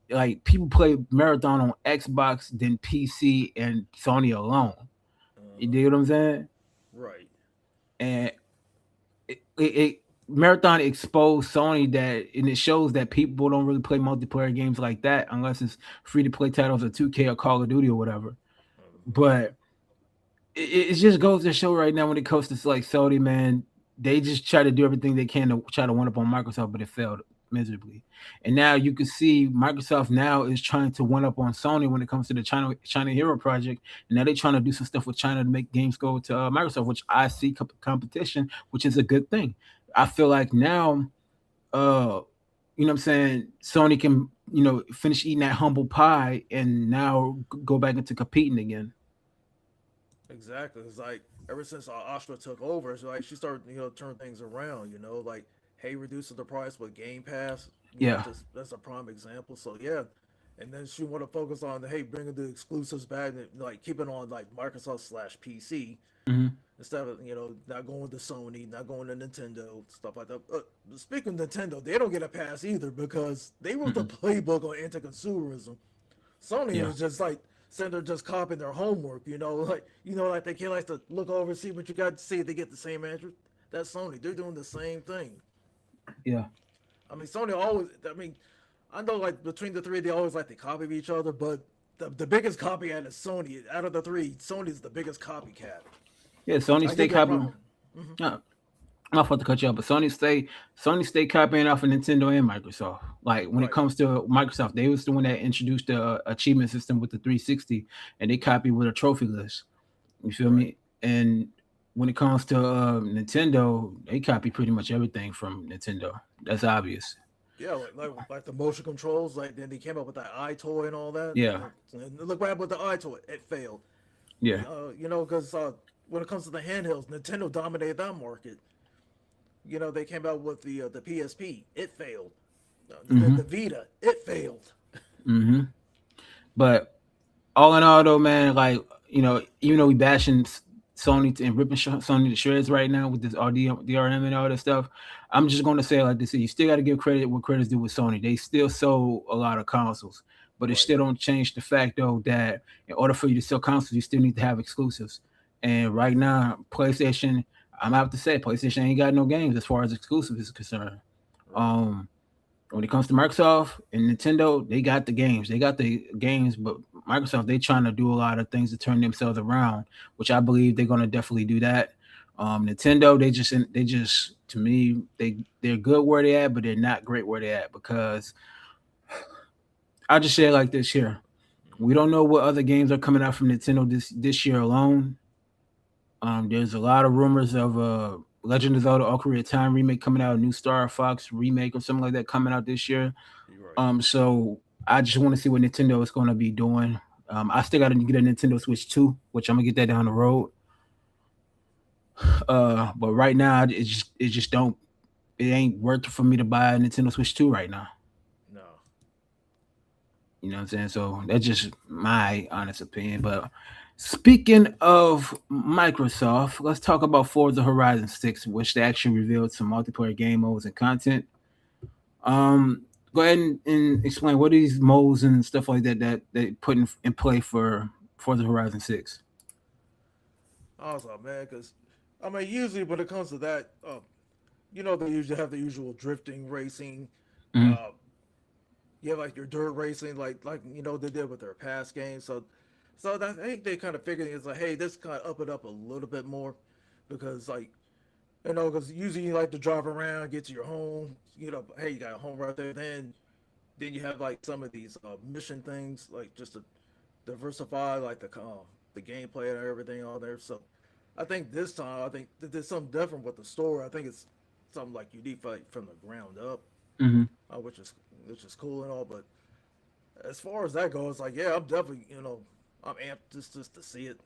Like people play Marathon on Xbox, then PC, and Sony alone. You Uh-huh. dig what I'm saying? Right. And it Marathon exposed Sony that, and it shows that people don't really play multiplayer games like that unless it's free to play titles of 2K or Call of Duty or whatever. Mhm. But it just goes to show right now when it comes to like Sony, man, they just try to do everything they can to try to one up on Microsoft, but it failed miserably. And now you can see Microsoft now is trying to one up on Sony when it comes to the China Hero project. And now they're trying to do some stuff with China to make games go to Microsoft, which I see competition, which is a good thing. I feel like now, uh, what I'm saying, Sony can finish eating that humble pie and now go back into competing again. Exactly. It's like ever since Astra took over, it's like she started, turn things around. Like, hey, reducing the price with Game Pass. Yeah. Just that's a prime example. So yeah, and then she want to focus on, hey, bringing the exclusives back, and like keeping on like Microsoft slash PC Hmm. instead of not going to Sony, not going to Nintendo, stuff like that. Speaking of Nintendo, they don't get a pass either because they wrote the Mm-mm. playbook on anti-consumerism. Sony Yeah. is just like saying they're just copying their homework, like like they can't like to look over and see what you got to see if they get the same answer. That's Sony. They're doing the same thing. Yeah. I mean, Sony always. I mean, I know like between the three, they always like to copy each other, but the biggest copycat is Sony. Out of the three, Sony's the biggest copycat. Yeah. Sony I give stay you a copying. problem. Hmm. No, I'm not about to cut you off, but Sony stay copying off of Nintendo and Microsoft. Like when it Right. comes to Microsoft, they was the one that introduced the achievement system with the 360, and they copied with a trophy list. You feel Right. me? And when it comes to Nintendo, they copy pretty much everything from Nintendo. That's obvious. Yeah, like the motion controls. Like then they came up with that eye toy and all that. Yeah. And look what happened with the eye toy. It failed. Yeah. Because when it comes to the handhelds, Nintendo dominated that market. They came out with the PSP. It failed. The Hmm. Vita. It failed. Hmm. But all in all, though, man, like even though we bashing Sony and ripping Sony to shreds right now with this DRM and all that stuff, I'm just going to say it like this: you still got to give credit what credit's due with Sony. They still sold a lot of consoles, but it Right. still don't change the fact though that in order for you to sell consoles, you still need to have exclusives. And right now, PlayStation, I'm gonna have to say PlayStation ain't got no games as far as exclusives is concerned. Right. Um, when it comes to Microsoft and Nintendo, they got the games. They got the games, but Microsoft, they trying to do a lot of things to turn themselves around, which I believe they're gonna definitely do that. Nintendo, they just to me, they're good where they at, but they're not great where they at because I'll just say it like this here. We don't know what other games are coming out from Nintendo this year alone. There's a lot of rumors of Legend of Zelda Ocarina of Time remake coming out, a new Star Fox remake or something like that coming out this year. You're right. So I just want to see what Nintendo is going to be doing. I still got to get a Nintendo Switch 2, which I'm gonna get that down the road. But right now, it just don't it ain't worth it for me to buy a Nintendo Switch 2 right now. No. You know what I'm saying? So that's just my honest opinion. But speaking of Microsoft, let's talk about Forza Horizon 6, which they actually revealed some multiplayer game modes and content. Um, Go ahead and explain what are these modes and stuff like that that they put in play for Forza Horizon 6. Awesome, man. Because I mean, usually when it comes to that, they usually have the usual drifting racing. Mm-hmm. Uh, you have like your dirt racing, like they did with their past games. So that, I think they kind of figured it's like, hey, this kind of up it up a little bit more, because like because usually you like to drive around, get to your home. Hey, you got a home right there. Then you have like some of these mission things, like just to diversify like the gameplay and everything on there. So I think this time I think there's something different with the story. I think it's something like unique like from the ground up, Mm-hmm. which is cool and all. But as far as that goes, like yeah, I'm definitely I'm amped just to see it.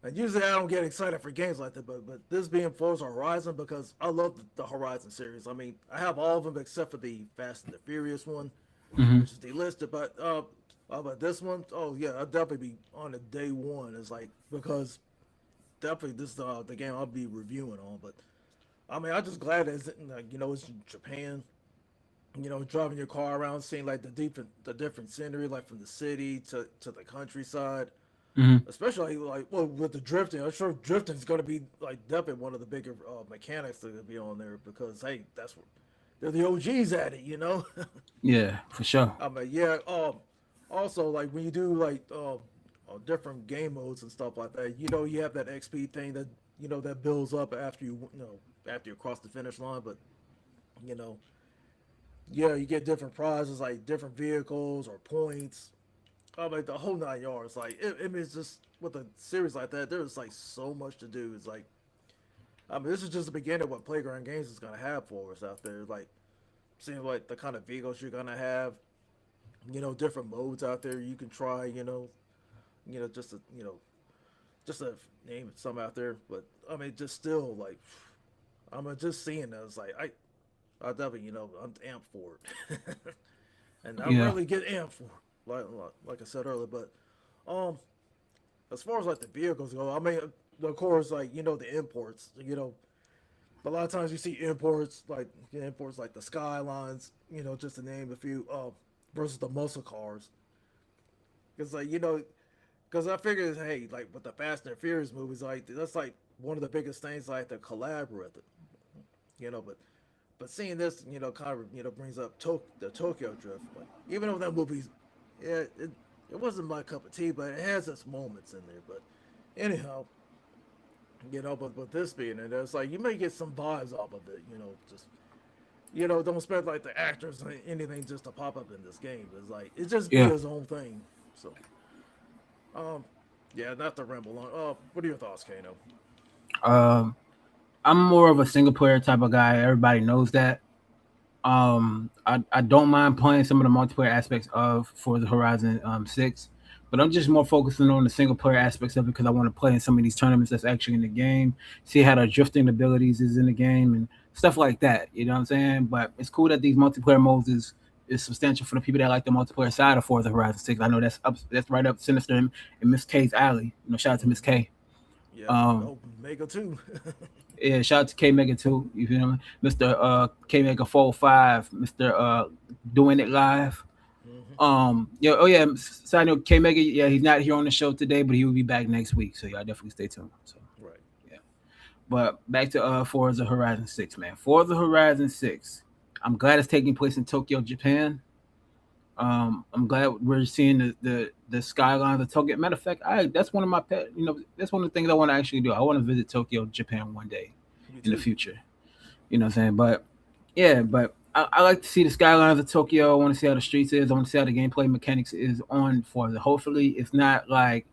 And usually I don't get excited for games like that, but this being Forza Horizon because I love the Horizon series. I mean, I have all of them except for the Fast and the Furious one, Hmm. which is delisted. But this one, oh yeah, I'll definitely be on the day one. It's like because definitely this is the game I'll be reviewing on. But I mean, I'm just glad that it's like it's in Japan. Driving your car around, seeing like the different scenery, like from the city to the countryside. Hmm. Especially like well with the drifting, I'm sure drifting is going to be like definitely one of the bigger mechanics that will be on there because hey, that's what they're the OGs at it, you know. Yeah, for sure. I mean, yeah. Also like when you do like different game modes and stuff like that, you have that XP thing that that builds up after after you cross the finish line, but you know, yeah, you get different prizes like different vehicles or points. Like the whole 9 yards. Like it means just with a series like that, there's like so much to do. It's like I mean, this is just the beginning of what Playground Games is gonna have for us out there. Like seeing like the kind of vehicles you're gonna have, different modes out there you can try. Just to name some out there. But I mean, just still like I'm just seeing that. It's like I definitely I'm amped for it, and I Yeah. rarely get amped for it, like I said earlier. But um, as far as like the vehicles go, I mean, of course, like the imports. A lot of times you see imports like the Skylines. Just to name a few. Versus the muscle cars, because because I figured, hey, like with the Fast and Furious movies, like that's like one of the biggest things, like the collab with it. But seeing this, kind of brings up the Tokyo Drift. Like even though that movie's, yeah, it wasn't my cup of tea, but it has its moments in there. But anyhow, but this being it, it's like you may get some vibes off of it. Just don't expect like the actors or anything just to pop up in this game. It's like it just be Yeah. his own thing. So um, yeah, not to ramble on. What are your thoughts, Kano? Um, I'm more of a single player type of guy. Everybody knows that. I don't mind playing some of the multiplayer aspects of Forza Horizon 6, but I'm just more focusing on the single player aspects of it because I want to play in some of these tournaments that's actually in the game, see how the drifting abilities is in the game and stuff like that. You know what I'm saying? But it's cool that these multiplayer modes is substantial for the people that like the multiplayer side of Forza Horizon 6. I know that's right up Sinister and Miss K's alley. Shout out to Miss Mm-hmm. K. Yep. Um, Oh, Mega too. yeah, shout out to K Mega too. You feel me? Mr. K Mega 45, Mr. Doing It Live. hmm Yeah, oh yeah, side note, K Mega, yeah, he's not here on the show today, but he will be back next week. So y'all definitely stay tuned. So Right. yeah. But back to Forza Horizon 6, man. Forza Horizon 6. I'm glad it's taking place in Tokyo, Japan. I'm glad we're seeing the skyline of Tokyo. Matter of fact, that's one of my pet. That's one of the things I want to actually do. I want to visit Tokyo, Japan one day Me in the too. future. You know what I'm saying? But yeah, but I like to see the skylines of Tokyo. I want to see how the streets is. I want to see how the gameplay mechanics is on Forza. Hopefully, it's not like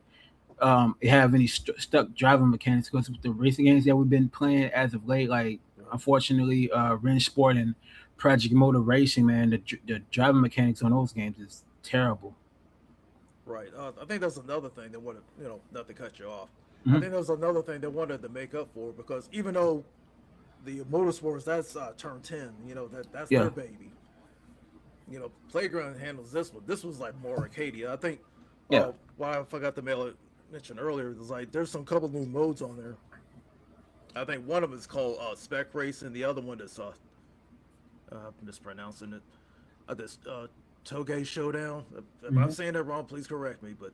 it have any stuck driving mechanics because with the racing games that we've been playing as of late, like Right. unfortunately, Ren Sport and Project Motor Racing, man, the driving mechanics on those games is terrible. Right. I think that's another thing they wanted, not to cut you off. I Hmm. think that was another thing they wanted to make up for because even though the motorsports that's turn 10, that's Yeah, their baby. Playground handles this one. This was like more Arcadia. I think. yeah. Why I forgot to mention earlier is like there's some couple new modes on there. I think one of them is called Spec Race, and the other one is I'm mispronouncing it. This Toge Showdown. If I'm Hmm. saying that wrong, please correct me. But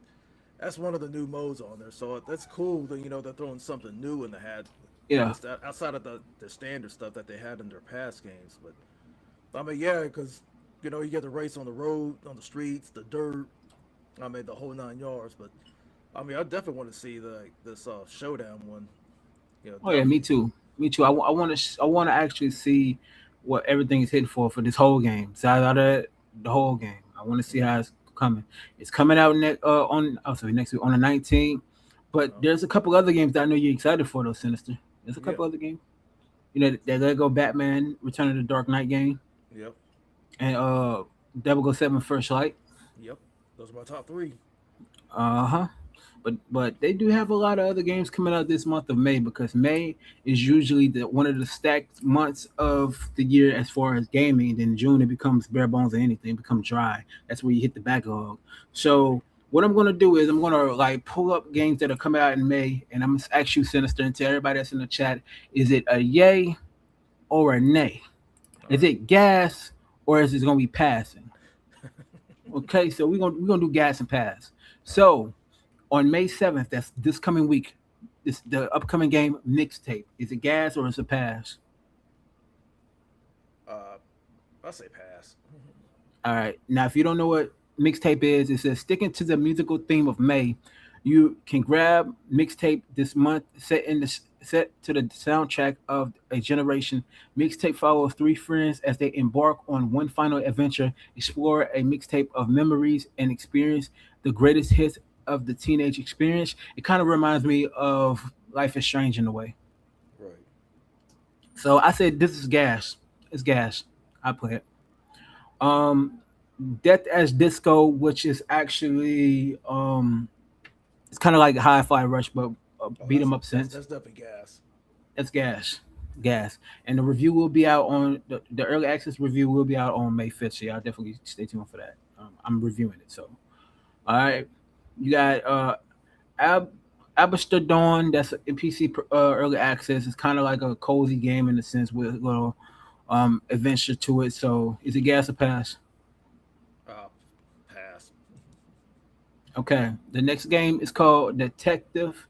that's one of the new modes on there. So that's cool that they're throwing something new in the hat. Yeah. That's outside of the standard stuff that they had in their past games. But I mean, yeah, because you get the race on the road, on the streets, the dirt. I mean, the whole 9 yards. But I mean, I definitely want to see this showdown one. Oh yeah, me Definitely. too. Me too. I want to actually see what everything is hitting for this whole game. So out of the whole game, I want to see how Mm-hmm. it's coming. It's coming out next week on the 19th. But Oh, there's a couple other games that I know you're excited for though, Sinister. There's a yeah. couple other games. That Lego Batman Return of the Dark Knight game Yep. and Devil Go 7 First Light. Yep. Those are my top three. Uh huh. But they do have a lot of other games coming out this month of May because May is usually one of the stacked months of the year as far as gaming. Then June it becomes bare bones and anything, it becomes dry. That's where you hit the backlog. So what I'm gonna do is I'm gonna like pull up games that are coming out in May, and I'm gonna ask you, Sinister, and to everybody that's in the chat, is it a yay or a nay? All Is right. it gas or is it gonna be passing? Okay, so we're gonna do gas and pass. All right. So on May 7th, that's this coming week, this the upcoming game mixtape. Is it gas or is it pass? Uh, I'll say pass. All right. Now, if you don't know what mixtape is, it says sticking to the musical theme of May. You can grab mixtape this month, set to the soundtrack of a generation. Mixtape follows three friends as they embark on one final adventure, explore a mixtape of memories and experience the greatest hits of the teenage experience. It kind of reminds me of Life is Strange in a way. Right. So I said this is gas. It's gas. I play it. Um, Death as Disco, which is actually it's kind of like Hi-Fi Rush, but Oh, beat 'em up sense. that's definitely gas. It's gas, gas, and the review will be out on the early access review will be out on May 5th. So y'all definitely stay tuned for that. I'm reviewing it. So all right, you got Ab. Abaster Dawn, that's in PC early access. It's kind of like a cozy game in a sense with a little adventure to it. So is it gas or pass? Uh, Pass. Okay. The next game is called Directive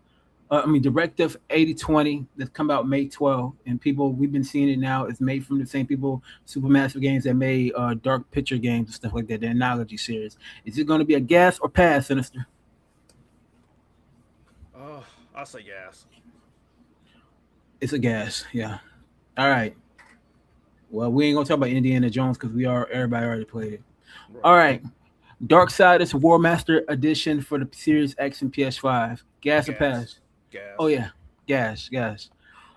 8020 that's come out May 12th. And people, we've been seeing it now. It's made from the same people, Supermassive Games, that made Dark Picture games and stuff like that, the Analogy series. Is it going to be a gas or pass, Sinister? Oh, I'll say gas. It's a gas. Yeah. All right. Well, we ain't going to talk about Indiana Jones because everybody already played it. All Right. right. Darksiders War Master Edition for the Series X and PS5. Gas or Gas. pass? Oh, Gas. yeah. Gas, gas.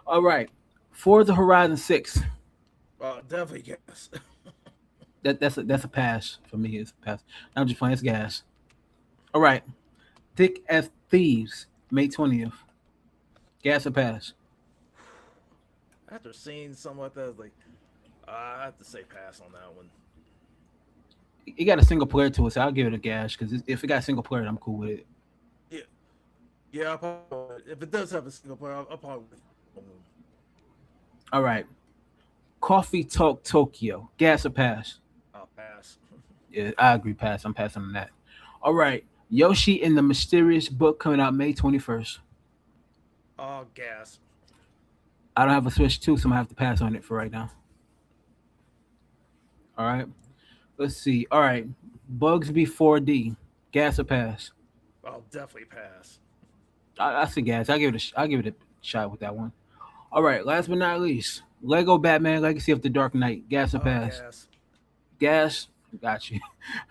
All right. Forza Horizon 6. Definitely gas. That's a pass for me. It's a pass. I'm just playing. It's gas. All right. Thick as Thieves, May 20th. Gas or pass? After seeing something like that, it's like I have to say pass on that one. It got a single player to it, so I'll give it a gas because if it got single player, I'm cool with it. Yeah, yeah. If it does have a single player, I'll probably. All right. Coffee Talk Tokyo. Gas or pass? I'll pass. Yeah, I agree. Pass. I'm passing on that. All right. Yoshi and the Mysterious Book coming out May 21st. Gas. I don't have a Switch 2, so I'm going to have to pass on it for right now. All right. Let's see. All right. Bugsby 4D. Gas or pass? I'll definitely pass. I say gas. I'll give it a shot with that one. All right. Last but not least, Lego Batman Legacy of the Dark Knight. Gas or pass? Gas. Gas. Got you.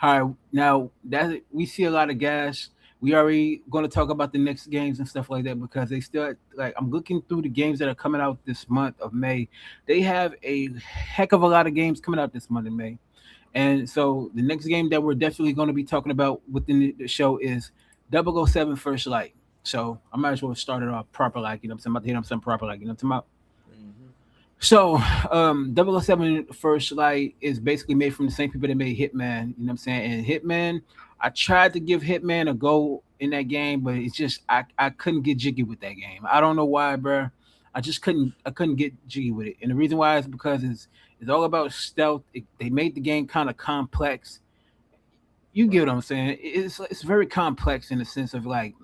All right. Now that we see a lot of gas, we already going to talk about the next games and stuff like that because they still like I'm looking through the games that are coming out this month of May. They have a heck of a lot of games coming out this month in May. And so the next game that we're definitely going to be talking about within the show is 007 First Light. So I might as well start it off proper, like, I'm about to hit on something proper, like, I'm talking about. Mm-hmm. So 007 First Light is basically made from the same people that made Hitman, I'm saying? And Hitman, I tried to give Hitman a go in that game, but it's just, I couldn't get jiggy with that game. I don't know why, bro. I couldn't get jiggy with it. And the reason why is because it's all about stealth. They made the game kind of complex. You get Right. what I'm saying? It's very complex in the sense of like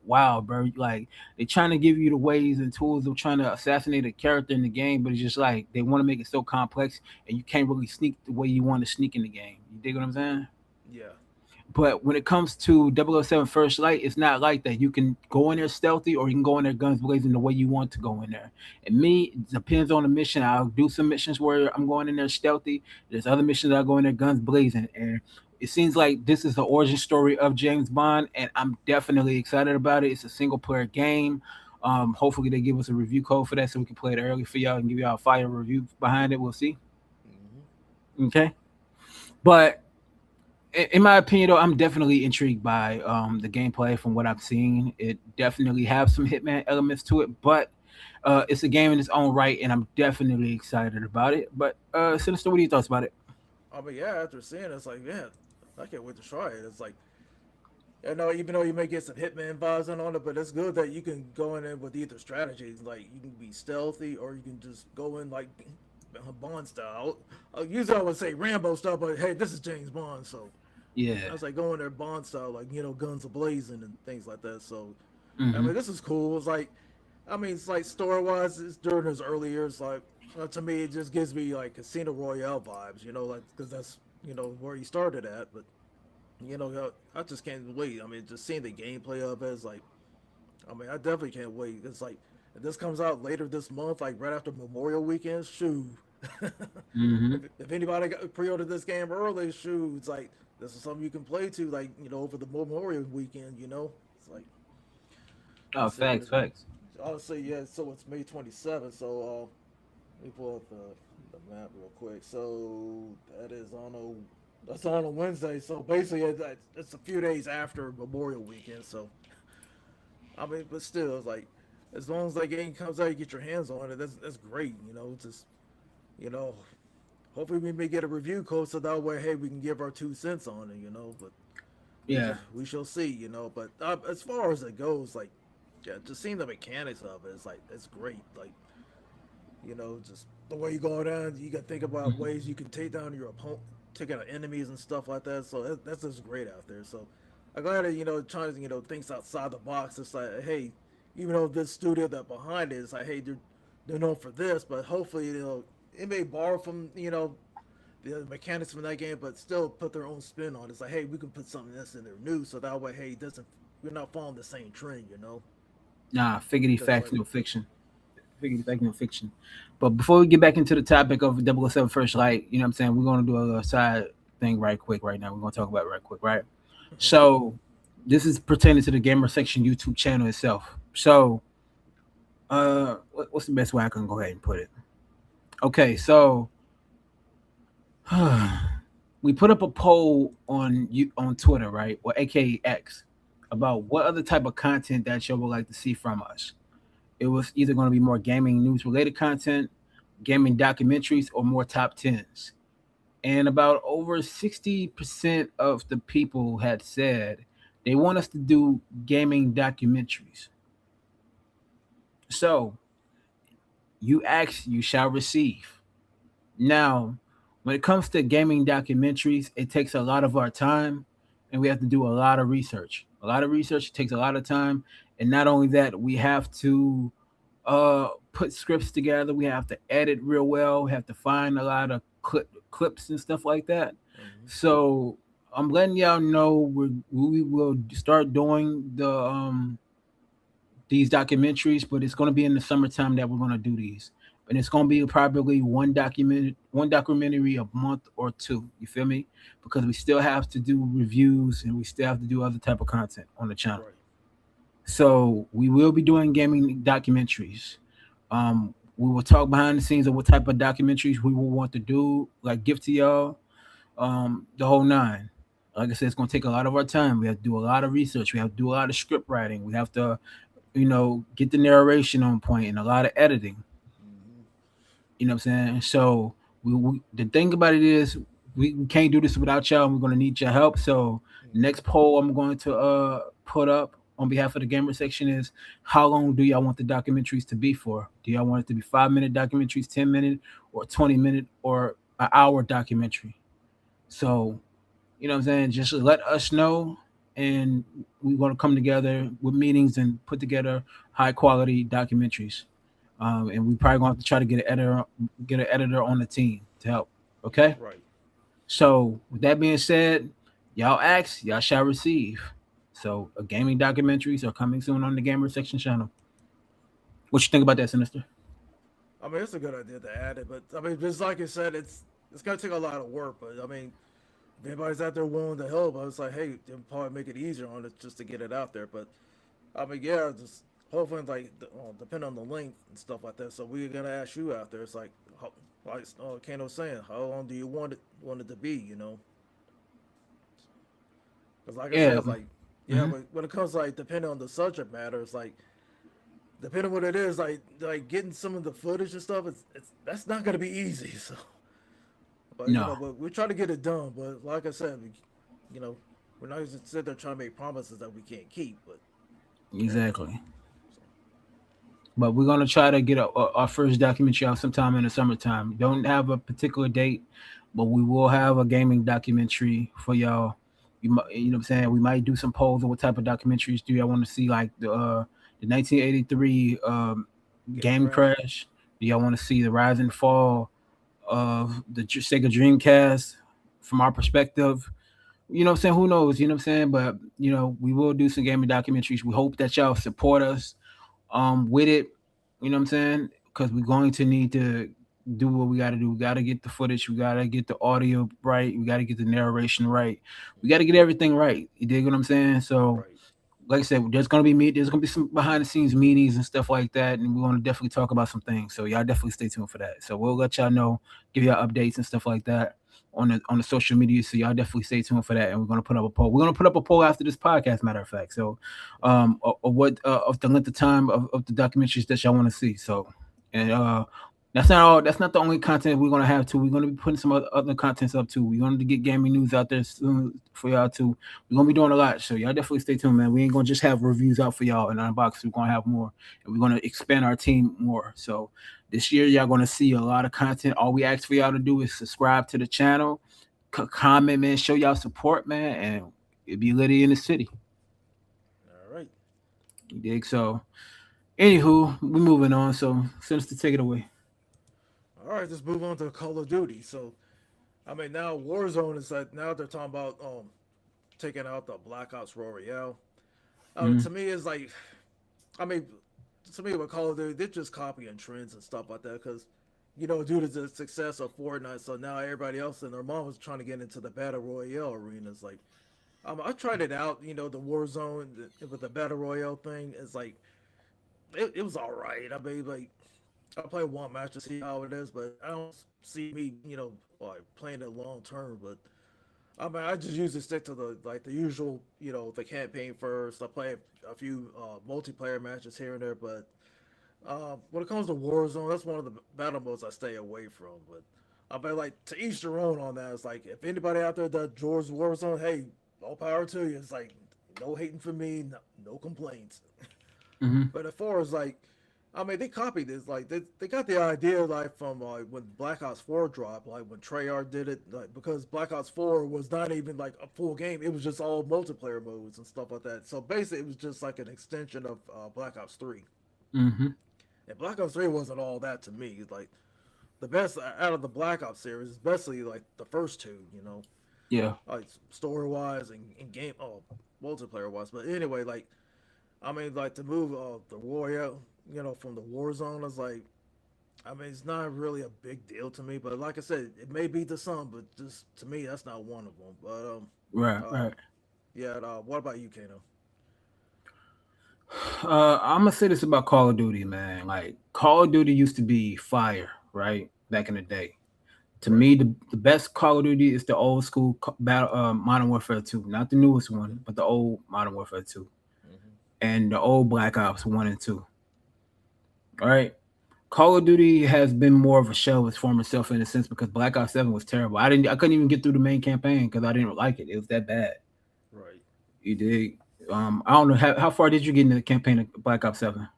wow, bro. Like they're trying to give you the ways and tools of trying to assassinate a character in the game, but it's just like they want to make it so complex, and you can't really sneak the way you want to sneak in the game. You dig what I'm saying? Yeah. But when it comes to 007 First Light, it's not like that. You can go in there stealthy or you can go in there guns blazing the way you want to go in there. And me, it depends on the mission. I'll do some missions where I'm going in there stealthy. There's other missions I'll go in there guns blazing. And it seems like this is the origin story of James Bond, and I'm definitely excited about it. It's a single player game. Hopefully they give us a review code for that so we can play it early for y'all and give y'all a fire review behind it. We'll see. Mm-hmm. Okay. But in my opinion, though, I'm definitely intrigued by the gameplay from what I've seen. It definitely has some Hitman elements to it, but it's a game in its own right, and I'm definitely excited about it. But Sinister, what are your thoughts about it? I mean, yeah, after seeing it, it's like, yeah, I can't wait to try it. It's like, you know, even though you may get some Hitman vibes in on it, but it's good that you can go in with either strategies. Like, you can be stealthy or you can just go in like Bond style. Usually I would say Rambo style, but hey, this is James Bond, so Yeah. I was like going there Bond style, like, you know, guns a blazing and things like that. So, I Hmm. mean, this is cool. It's like, I mean, it's like story wise, it's during his early years. Like, to me, it just gives me like Casino Royale vibes, you know, like because that's you know where he started at. But you know, I just can't wait. I mean, just seeing the gameplay of it is like, I mean, I definitely can't wait. It's like, if this comes out later this month, like right after Memorial Weekend, shoo. Hmm. If anybody got pre-ordered this game early, shoo, it's like this is something you can play to, like you know, over the Memorial Weekend. You know, it's like Oh, let's see facts, here. facts. Honestly, yeah. So it's May 27th. So let me pull up the map real quick. So that is on that's on a Wednesday. So basically, it's a few days after Memorial Weekend. So I mean, but still, it's like as long as that game comes out, you get your hands on it. That's great. You know, just you know, hopefully we may get a review code so that way, hey, we can give our 2 cents on it. You know, but Yeah. we shall see. You know, but as far as it goes, like yeah, just seeing the mechanics of it, it's like it's great. Like you know, just the way you go down, you got to think about Mhm. ways you can take down your opponent, take out enemies and stuff like that. So that's just great out there. So I'm glad that you know trying to you know things outside the box. It's like hey, even though this studio that behind it is like hey they're known for this, but hopefully you know it may borrow from you know the mechanics from that game, but still put their own spin on it. It's like hey we can put something that's in there new, so that way hey it doesn't we're not following the same trend, you know? Nah, figgity Because facts, like no fiction. Figgity facts, no fiction. But before we get back into the topic of 007 First Light, you know what I'm saying? We're going to do a little side thing right quick right now. We're going to talk about it right quick, right? So this is pertaining to the Gamer Section YouTube channel itself. So, what's the best way I can go ahead and put it? Okay, so we put up a poll on on Twitter, right, or AKA X, about what other type of content that you would like to see from us. It was either going to be more gaming news related content, gaming documentaries, or more top tens. And about over 60% of the people had said they want us to do gaming documentaries. So you ask, you shall receive. Now, when it comes to gaming documentaries, it takes a lot of our time and we have to do a lot of research. A lot of research takes a lot of time. And not only that, we have to put scripts together, we have to edit real well, we have to find a lot of clips and stuff like that. mhm. So I'm letting y'all know we will start doing these documentaries, but it's going to be in the summertime that we're going to do these. And it's going to be probably one documentary a month or two. You feel me? Because we still have to do reviews and we still have to do other type of content on the channel. Right. So we will be doing gaming documentaries. We will talk behind the scenes of what type of documentaries we will want to do, like give to y'all, the whole nine. Like I said, it's going to take a lot of our time. We have to do a lot of research. We have to do a lot of script writing. We have to get the narration on point and a lot of editing. Mhm. You know what I'm saying? So the thing about it is we can't do this without y'all. And we're gonna need your help. So Mhm. next poll I'm going to put up on behalf of the gamer section is how long do y'all want the documentaries to be for? Do y'all want it to be 5 minute documentaries, 10 minute, or 20 minute, or an hour documentary? So you know what I'm saying? Just let us know, and we're going to come together with meetings and put together high quality documentaries. And we probably going to have to try to get an editor on the team to help. Okay. Right. So with that being said, y'all ask, y'all shall receive. So gaming documentaries are coming soon on the Gamer Section channel. What you think about that, Sinister? I mean, it's a good idea to add it, but I mean, just like you said, it's gonna take a lot of work. But I mean, if anybody's out there willing to help, I was like, hey, they'll probably make it easier on it just to get it out there. But I mean, yeah, just hopefully, like, depending on the length and stuff like that. So we're gonna ask you out there. It's like, like Kano saying, how long do you want it to be? You know, Because like I said, Yeah. it's like yeah, Mhm. but when it comes to, like depending on the subject matter, it's like depending on what it is, like getting some of the footage and stuff, it's that's not gonna be easy. So, but No, but we try to get it done. But like I said, you know, we're not just sit there trying to make promises that we can't keep. But exactly. so, But we're gonna try to get our first documentary out sometime in the summertime. Don't have a particular date, but we will have a gaming documentary for y'all. You know what I'm saying? We might do some polls on what type of documentaries do y'all want to see, like the 1983 game game crash. crash. Do y'all want to see the rise and fall of the Sega Dreamcast from our perspective? You know what I'm saying? Who knows? You know what I'm saying? But we will do some gaming documentaries. We hope that y'all support us with it. You know what I'm saying? Because we're going to need to do what we got to do. We got to get the footage. We got to get the audio right. We got to get the narration right. We got to get everything right. You dig what I'm saying? So, Right. like I said, there's gonna be some behind the scenes meetings and stuff like that, and we're gonna definitely talk about some things. So y'all definitely stay tuned for that. So we'll let y'all know, give y'all updates and stuff like that on the social media. So y'all definitely stay tuned for that. And we're gonna put up a poll. We're gonna put up a poll after this podcast, matter of fact. So of what of the length of time of the documentaries that y'all want to see. So and that's not all. That's not the only content we're gonna have too. We're gonna be putting some other contents up too. We're gonna get gaming news out there soon for y'all too. We're gonna be doing a lot, so y'all definitely stay tuned, man. We ain't gonna just have reviews out for y'all in our box. We're gonna have more, and we're gonna expand our team more. So this year, y'all gonna see a lot of content. All we ask for y'all to do is subscribe to the channel, comment, man, show y'all support, man, and it be litty in the city. All right. You dig? So, anywho, we moving on. So, since to take it away. All right. Let's move on to Call of Duty. So I mean, now Warzone is like now they're talking about taking out the Black Ops Royale. Mm-hmm. To me, it's like, I mean, to me, with Call of Duty, they're just copying trends and stuff like that because, due to the success of Fortnite, so now everybody else and their mom was trying to get into the Battle Royale arenas. Like, I tried it out, the Warzone with the Battle Royale thing. It's like, it was all right. I mean, like, I play one match to see how it is, but I don't see me, like playing it long term. But I mean, I just usually stick to the usual, the campaign first. I play a few multiplayer matches here and there, but when it comes to Warzone, that's one of the battle modes I stay away from. But I bet like to each their own on that. It's like if anybody out there that joins Warzone, hey, all power to you. It's like no hating for me, no complaints. Mm-hmm. But as far as like, I mean, they copied this. Like they got the idea like from when Black Ops 4 dropped, like when Treyarch did it, like because Black Ops 4 was not even like a full game. It was just all multiplayer modes and stuff like that. So basically, it was just like an extension of Black Ops 3. Mm-hmm. And Black Ops 3 wasn't all that to me. Like the best out of the Black Ops series, especially like the first two, Yeah. like story wise and game multiplayer wise. But anyway, like I mean, like to move the warrior, from the war zone is like, I mean, it's not really a big deal to me. But like I said, it may be to some, but just to me, that's not one of them. But Right. uh, Right. yeah. What about you, Kano? I'm gonna say this about Call of Duty, man. Like Call of Duty used to be fire, right? Back in the day. To Right. me, the best Call of Duty is the old school battle, Modern Warfare 2, not the newest one, but the old Modern Warfare 2 Hmm. and the old Black Ops 1 and 2. All right. Call of Duty has been more of a shell of its former self in a sense because Black Ops 7 was terrible. I couldn't even get through the main campaign because I didn't like it. It was that bad. Right. You dig? I don't know how far did you get in the campaign of Black Ops 7?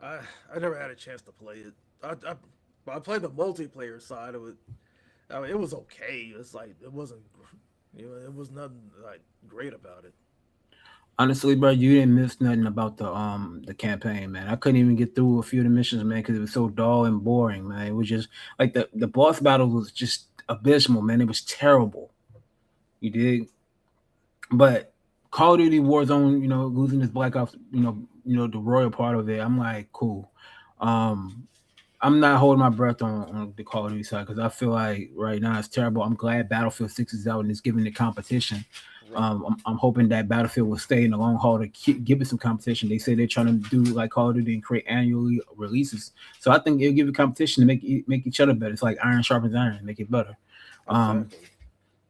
I I never had a chance to play it. I played the multiplayer side of it. I mean, it was okay. It's like it wasn't, it was nothing like great about it. Honestly, bro, you didn't miss nothing about the campaign, man. I couldn't even get through a few of the missions, man, because it was so dull and boring, man. It was just like the boss battle was just abysmal, man. It was terrible. You did, but Call of Duty Warzone, losing this Black Ops, the royal part of it. I'm like, cool. Um, I'm not holding my breath on the Call of Duty side because I feel like right now it's terrible. I'm glad Battlefield 6 is out and it's giving the competition. Right. I'm hoping that Battlefield will stay in the long haul to give it some competition. They say they're trying to do like Call of Duty and create annually releases. So I think it'll give it competition to make each other better. It's like iron sharpens iron, make it better. Um, Exactly.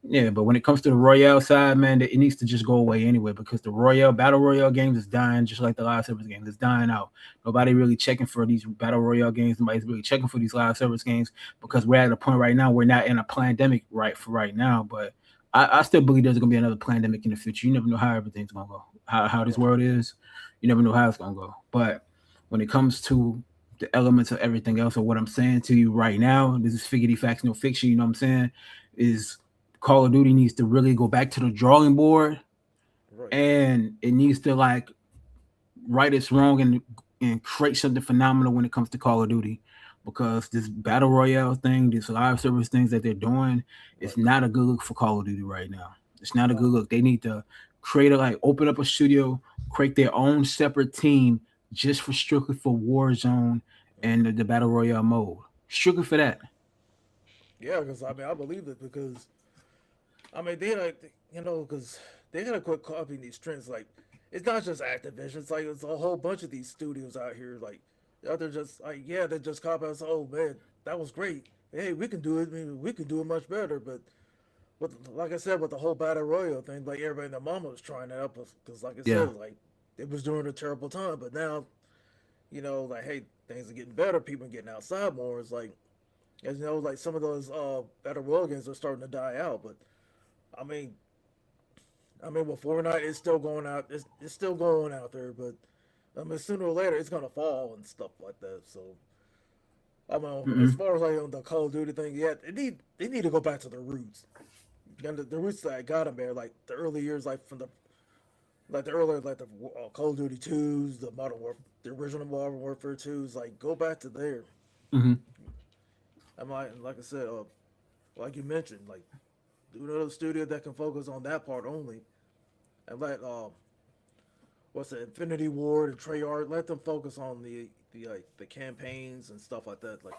Yeah, but when it comes to the Royale side, man, it needs to just go away anyway because the Royale Battle Royale games is dying just like the live service games. It's dying out. Nobody really checking for these Battle Royale games. Nobody's really checking for these live service games because we're at a point right now. We're not in a pandemic right now, but I still believe there's gonna be another pandemic in the future. You never know how everything's gonna go. How this Right. world is, you never know how it's gonna go. But when it comes to the elements of everything else, or what I'm saying to you right now, this is figgity facts, no fiction. You know what I'm saying? Is Call of Duty needs to really go back to the drawing board Right. and it needs to like right its wrong and create something phenomenal when it comes to Call of Duty. Because this battle royale thing, this live service things that they're doing, it's Right. not a good look for Call of Duty right now. It's not a good No. look. They need to create a like open up a studio, create their own separate team just for strictly for Warzone and Hmm. the battle royale mode. Strictly for that. Yeah, because I mean, I believe it because I mean, they like because they gotta quit copying these trends. Like, it's not just Activision. It's like it's a whole bunch of these studios out here. Like, they're just like, yeah, they just copy us. Oh man, that was great. Hey, we can do it. I mean, we can do it much better. But like I said, with the whole battle royale thing, like everybody and their mama was trying that up because, like I Yeah. said, like it was during a terrible time. But now, like hey, things are getting better. People are getting outside more. It's like, as like some of those battle royale games are starting to die out. But I mean, with Fortnite, it's still going out. It's still going out there, but I mean, sooner or later, it's gonna fall and stuff like that. So, I mean, as Mm-mm. far as like on the Call of Duty thing, yeah, they need to go back to the roots. And the roots that got them there, like the early years, like from the earlier like the Call of Duty twos, the original Modern Warfare twos, like go back to there. Mm-hmm. And like I said, like you mentioned, like do another studio that can focus on that part only, and let what's it, Infinity Ward and Treyarch, let them focus on the like the campaigns and stuff like that. Like,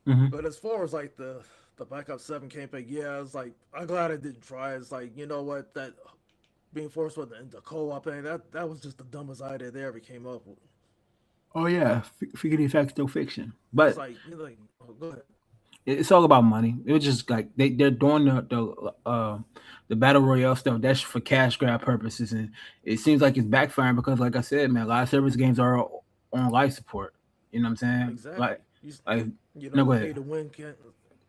Mm-hmm. but as far as like the Black Ops 7 campaign, yeah, it's like I'm glad I didn't try. It's like you know what that being forced with the co-op thing that was just the dumbest idea they ever came up with. Oh yeah, figurative facts, no fiction. It's But like you're like oh, go ahead. it's all about money. It was just like they're doing the battle royale stuff. That's for cash grab purposes, and it seems like it's backfiring because, like I said, man, live service games are on life support. You know what I'm saying? Exactly. Like no, The go ahead. pay to win can't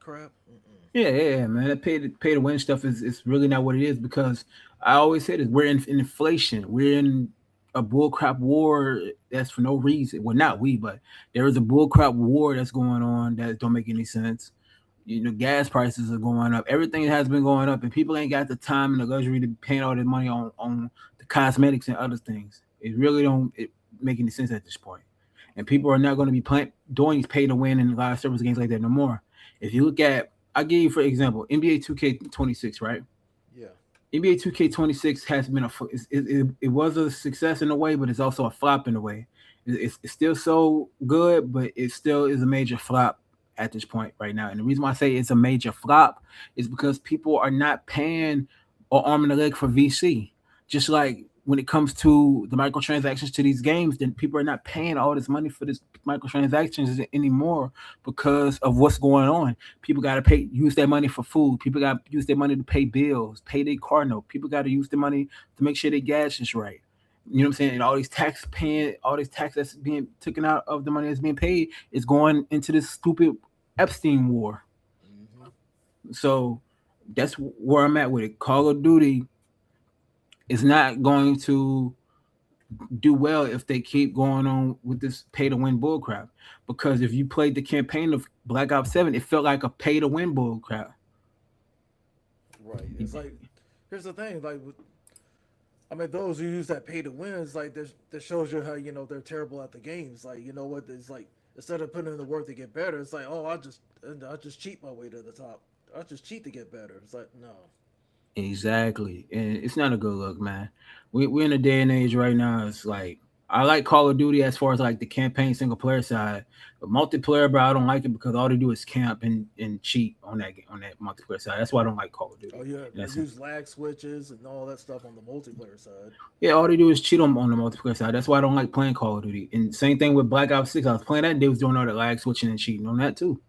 crap. Mm-mm. Yeah. Man. That pay to win stuff is really not what it is because I always say this: we're in inflation. We're in a bullcrap war that's for no reason. Well, not we, but there is a bullcrap war that's going on that don't make any sense. Gas prices are going up. Everything has been going up, and people ain't got the time and the luxury to be paying all this money on the cosmetics and other things. It really don't make any sense at this point. And people are not going to be doing these pay to win and live service games like that no more. If you look at, I'll give you for example, NBA 2K26, right? Yeah. NBA 2K26 has been it was a success in a way, but it's also a flop in a way. It's still so good, but it still is a major flop at this point right now. And the reason why I say it's a major flop is because people are not paying or arm and a leg for VC. Just like when it comes to the microtransactions to these games, then people are not paying all this money for this microtransactions anymore because of what's going on. People got to use their money for food. People got to use their money to pay bills, pay their car note. People got to use their money to make sure their gas is right. You know what I'm saying? And all this tax that's being taken out of the money that's being paid is going into this stupid Epstein war. Hmm. So that's where I'm at with it. Call of Duty is not going to do well if they keep going on with this pay to win bullcrap. Because if you played the campaign of Black Ops 7, it felt like a pay to win bullcrap. Right. It's like here's the thing. Like, I mean, those who use that pay to win is like that shows you how they're terrible at the games. Like, you know what? It's like instead of putting in the work to get better, it's like, oh, I just cheat my way to the top. I just cheat to get better. It's like no. Exactly. And it's not a good look, man. We're in a day and age right now. It's like I like Call of Duty as far as like the campaign single player side, but multiplayer, bro, I don't like it because all they do is camp and cheat on that multiplayer side. That's why I don't like Call of Oh Duty. yeah, In they that sense. use lag switches and all that stuff on the multiplayer side. Yeah, all they do is cheat on the multiplayer side. That's why I don't like playing Call of Duty. And same thing with Black Ops 6. I was playing that, and they was doing all the lag switching and cheating on that too.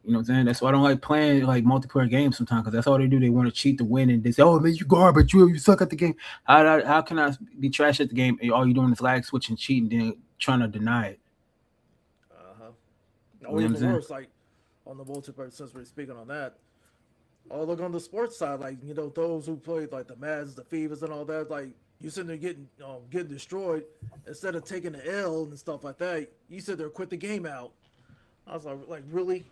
Hmm. You know what I'm saying? That's why I don't like playing like multiplayer games sometimes because that's all they do. They want to cheat to win, and they say, "Oh man, you garbage. You suck at the game." How can I be trash at the game and all you doing is lag switching, cheating, then trying to deny it? Uh-huh. You know Or what I'm even saying? worse, like on the multiplayer, since we're speaking on that, oh, look on the sports side, like those who played like the Mads, the Fevers, and all that. Like you sitting there getting destroyed instead of taking the L and stuff like that. You sit there quit the game out. I was like really?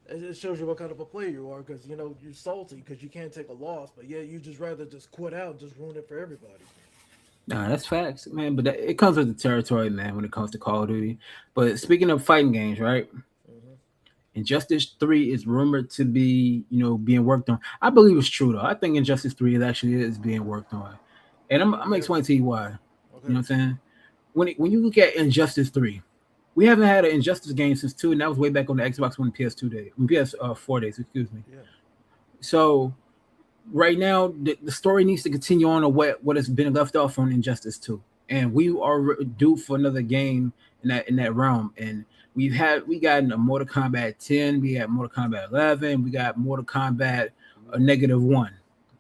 It shows you what kind of a player you are because you're salty because you can't take a loss, but yeah, you just rather just quit out and just ruin it for everybody. Nah, that's facts, man. But it comes with the territory, man. When it comes to Call of Duty. But speaking of fighting games, right? Hmm. Injustice 3 is rumored to be, being worked on. I believe it's true though. I think Injustice 3 is being worked on, and I'm gonna Yeah. explain to you why. You Okay. know what I'm saying? When you look at Injustice 3, we haven't had an Injustice game since 2, and that was way back on the Xbox One PS2 day, PS4 days, excuse me. Yeah. So right now, the story needs to continue on what has been left off on Injustice 2, and we are due for another game in that realm. And we got a Mortal Kombat 10, we got Mortal Kombat 11, we got Mortal Kombat One. -1.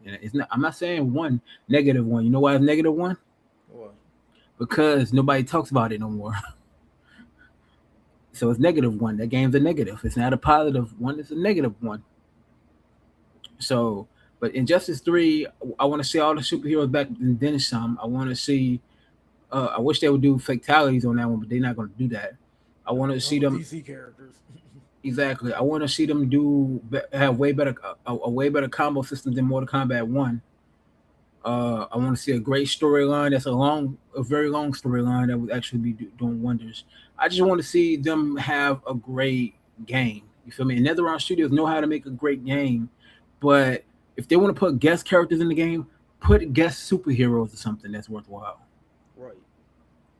And it's not. I'm not saying one -1. You know why it's -1? What? Because nobody talks about it no more. So it's -1. That game's a negative. It's not a positive one. It's a -1. So, but Injustice 3, I want to see all the superheroes back and then some. I want to see. I wish they would do fatalities on that one, but they're not going to do that. I No, want to not see with them DC characters. exactly. I want to see them have way better a way better combo system than Mortal Kombat 1. I want to see a great storyline. That's a very long storyline that would actually be doing wonders. I just want to see them have a great game. You feel me? And NetherRealm Studios know how to make a great game, but if they want to put guest characters in the game, put guest superheroes or something that's worthwhile. Right.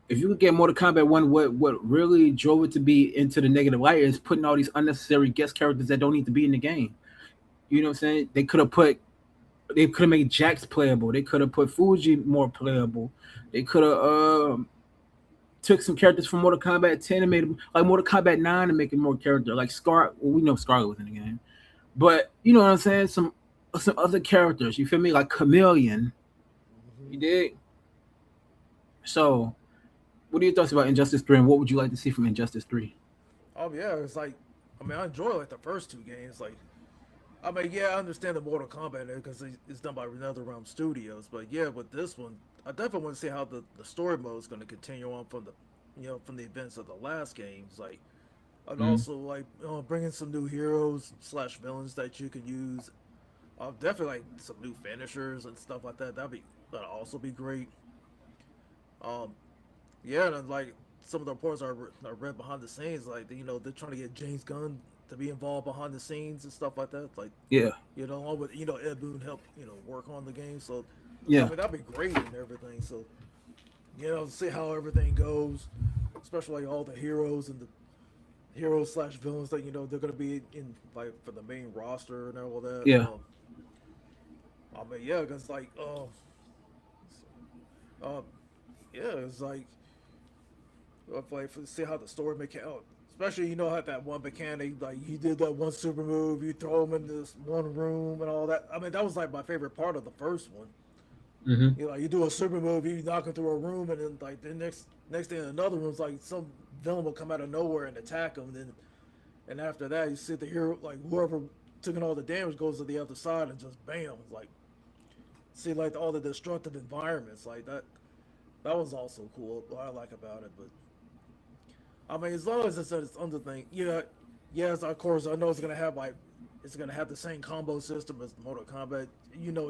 If you could get Mortal Kombat 1, what really drove it to be into the negative light is putting all these unnecessary guest characters that don't need to be in the game. You know what I'm saying? They could have made Jax playable. They could have put Fuji more playable. They could have took some characters from Mortal Kombat 10 and made them like Mortal Kombat 9 and make it more character like Scar. Well, we know Scarlet was in the game, but you know what I'm saying? Some other characters. You feel me? Like Chameleon. Hmm. You did. So, what are your thoughts about Injustice 3, and what would you like to see from Injustice 3? Oh yeah, it's like, I mean, I enjoy like the first two games. Like, I mean, yeah, I understand the Mortal Kombat because it's done by NetherRealm Studios, but yeah, with this one, I definitely want to see how the story mode is going to continue on from from the events of the last games. Like, and Mm-hmm. also like bringing some new heroes slash villains that you can use. Definitely like some new finishers and stuff like that. That'd also be great. Um, yeah, and like some of the reports I read behind the scenes, like they're trying to get James Gunn to be involved behind the scenes and stuff like that. Like Yeah, along with Ed Boon help work on the game. So I yeah, mean that'd be great and everything. So see how everything goes, especially like all the heroes and the heroes slash villains that they're gonna be in like for the main roster and all that. yeah. I mean yeah, because like uh, yeah, it's like see how the story out. Especially how that one mechanic like you did that one super move, you throw him in this one room and all that. I mean that was like my favorite part of the first one. Mm-hmm. Like you do a super move, you knock him through a room, and then like the next thing in another room's like some villain will come out of nowhere and attack him. And after that, you see the hero like whoever took in all the damage goes to the other side and just bam, like see like all the destructive environments like that. That was also cool. What I like about it, but I mean, as long as it's under thing, yes, of course, I know it's gonna have the same combo system as Mortal Kombat.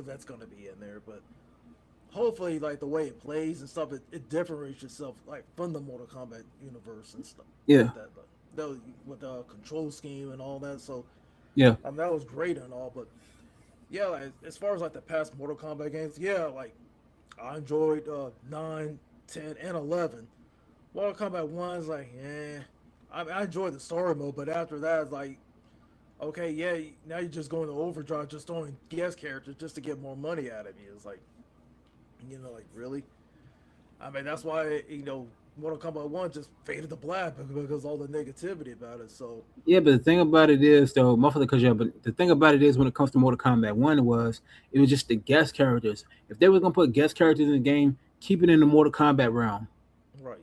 That's gonna be in there, but hopefully, like the way it plays and stuff, it differentiates itself like from the Mortal Kombat universe and stuff Yeah, like that. But that with the control scheme and all that, so yeah. I mean that was great and all, but yeah, like as far as like the past Mortal Kombat games, yeah, like I enjoyed 9, 10, and 11. Mortal Kombat 1 is like, I mean, I enjoyed the story mode, but after that, it's like, okay, yeah, now you're just going to overdrive, just throwing guest characters just to get more money out of you. It's like, like really. I mean, that's why Mortal Kombat One just faded to black because all the negativity about it. So Yeah, but the thing about it is, though, muffler, because yeah, but the thing about it is, when it comes to Mortal Kombat One, it was just the guest characters. If they were gonna put guest characters in the game, keep it in the Mortal Kombat realm right,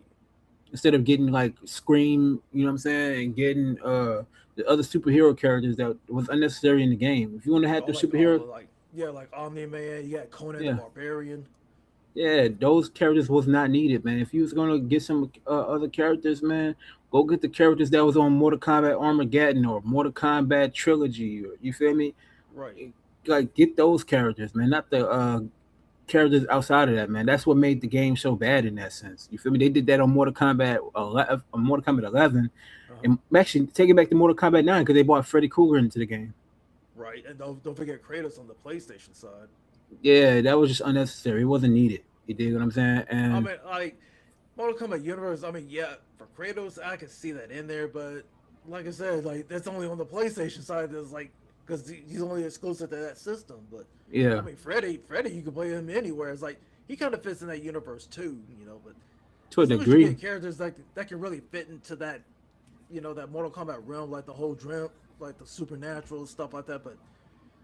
instead of getting like Scream. You know what I'm saying? And getting the other superhero characters that was unnecessary in the game. If you want to have or the like superhero, like Omni Man. You got Conan the yeah, Barbarian. yeah, those characters was not needed, man. If you was gonna get some other characters, man, go get the characters that was on Mortal Kombat Armageddon or Mortal Kombat Trilogy. Or, you feel me? Right. Like get those characters, man, not the characters outside of that, man. That's what made the game so bad in that sense. You feel me? They did that on Mortal Kombat 11, Mortal Kombat 11, Uh huh. and actually take it back to Mortal Kombat 9 because they brought Freddy Krueger into the game. Right, and don't forget Kratos on the PlayStation side. Yeah, that was just unnecessary. It wasn't needed. You dig what I'm saying? I And mean, like Mortal Kombat Universe. I mean, yeah, for Kratos, I can see that in there, but like I said, like that's only on the PlayStation side. That's like because he's only exclusive to that system. But I yeah, mean, Freddy, you can play him anywhere. It's like he kind of fits in that universe too, But to a as long as you degree. get characters that can really fit into that, that Mortal Kombat realm, like the whole dream, like the supernatural stuff like that. But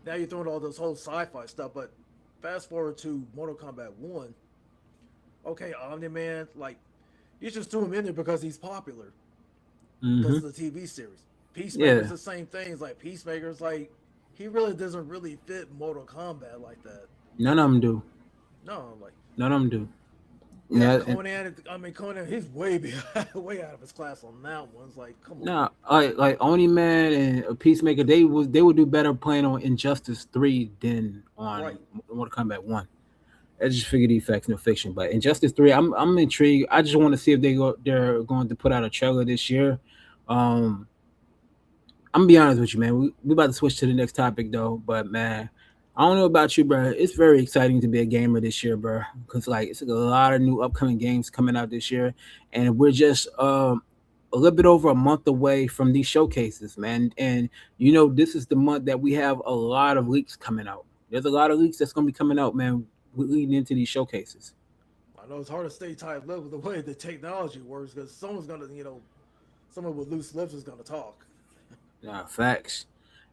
now you're throwing all this whole sci-fi stuff. But fast forward to Mortal Kombat One. Okay, Omni Man, like you just threw him in there because he's popular because Hmm. of the TV series. Peacemaker's Yeah, the same thing. It's like Peacemaker's like he really doesn't really fit Mortal Kombat like that. none of them do. No, like None of them do. you got Yeah, and Conan. I mean Conan, he's way behind, way out of his class on that one. It's like, come on. nah, like Oni Man and Peacemaker, they would do better playing on Injustice 3 than on Right. Mortal Kombat 1. I just figured the effects, no fiction. But Injustice 3, I'm intrigued. I just want to see if they're going to put out a trailer this year. Um, I'm gonna be honest with you, man. We about to switch to the next topic though, but man, I don't know about you, bro. It's very exciting to be a gamer this year, bro. Because like it's a lot of new upcoming games coming out this year, and we're just a little bit over a month away from these showcases, man. And this is the month that we have a lot of leaks coming out. There's a lot of leaks that's gonna be coming out, man, leading into these showcases. I know it's hard to stay tight lipped with the way the technology works because someone's gonna, someone with loose lips is gonna talk. Facts.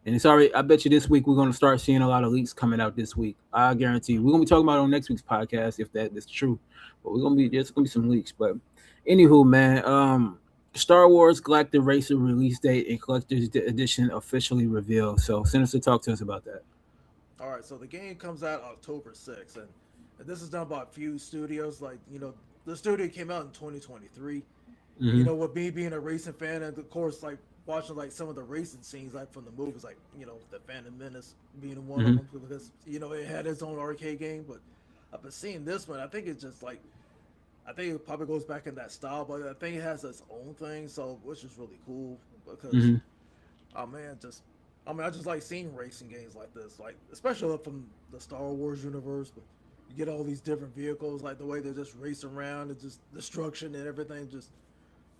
And it's already. I bet you this week we're gonna start seeing a lot of leaks coming out this week. I guarantee you. We're gonna be talking about it on next week's podcast if that is true. But there's gonna be some leaks. But anywho, man, Star Wars Galactic Racer release date and collector's edition officially revealed. So Sinister, talk to us about that. All right, so the game comes out October 6th, and this is done by a few studios. Like, the studio came out in 2023. Hmm. With me being a racing fan, and of course, like watching like some of the racing scenes, like from the movies, like the Phantom Menace being one of Hmm. them, because it had its own arcade game. But I've been seeing this one. I think it's just like I think it probably goes back in that style, but I think it has its own thing, so which is really cool because Hmm. oh man, just I mean I just like seeing racing games like this, like especially from the Star Wars universe. But you get all these different vehicles, like the way they just race around and just destruction and everything. Just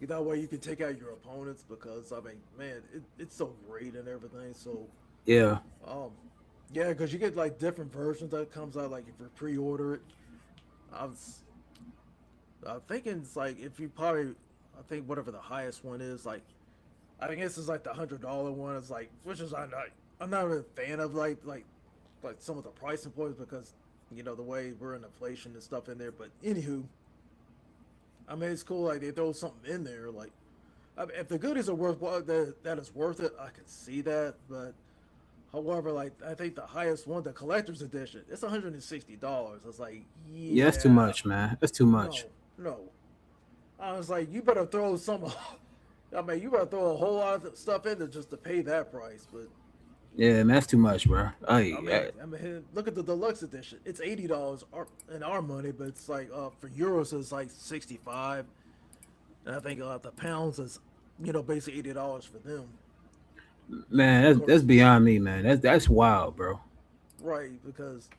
that way you can take out your opponents because I mean, man, it's so great and everything. So Yeah. um, yeah, because you get like different versions that comes out. Like if you pre-order it, I was I'm thinking it's like if you probably I think whatever the highest one is like I think this is like the $100 one. It's like which is I'm not a fan of like some of the pricing points because the way we're in inflation and stuff in there. But anywho, I mean it's cool like they throw something in there like I mean, if the goodies are worth that is worth it. I can see that, but however, like I think the highest one, the collector's edition, it's $160. It's like Yeah, that's too yeah, much, man. That's too much. no, no. I was like, you better throw some. I mean, you better throw a whole lot of stuff in there just to pay that price. But Yeah, man, that's too much, bro. look at the deluxe edition. It's $80 in our money, but it's like for euros it's like 65, and I think the pounds is basically $80 for them. Man, Of that's course, beyond me, man. That's wild, bro. right? Because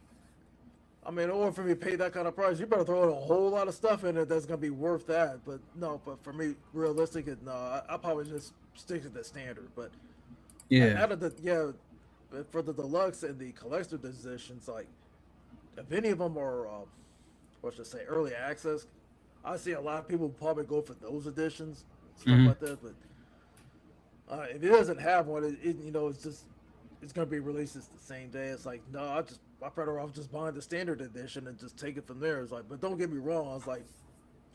I mean, in order for me to pay that kind of price, you better throw in a whole lot of stuff in it that's gonna be worth that. But no, but for me, realistic, no, I probably just stick to the standard. But Yeah. out of the but for the deluxe and the collector's editions, like if any of them are what should I say early access, I see a lot of people probably go for those editions, stuff Hmm. like that. But if it doesn't have one, it's just it's gonna be released the same day. It's like no, I better off just buying the standard edition and just take it from there. It's like, but don't get me wrong. I was like,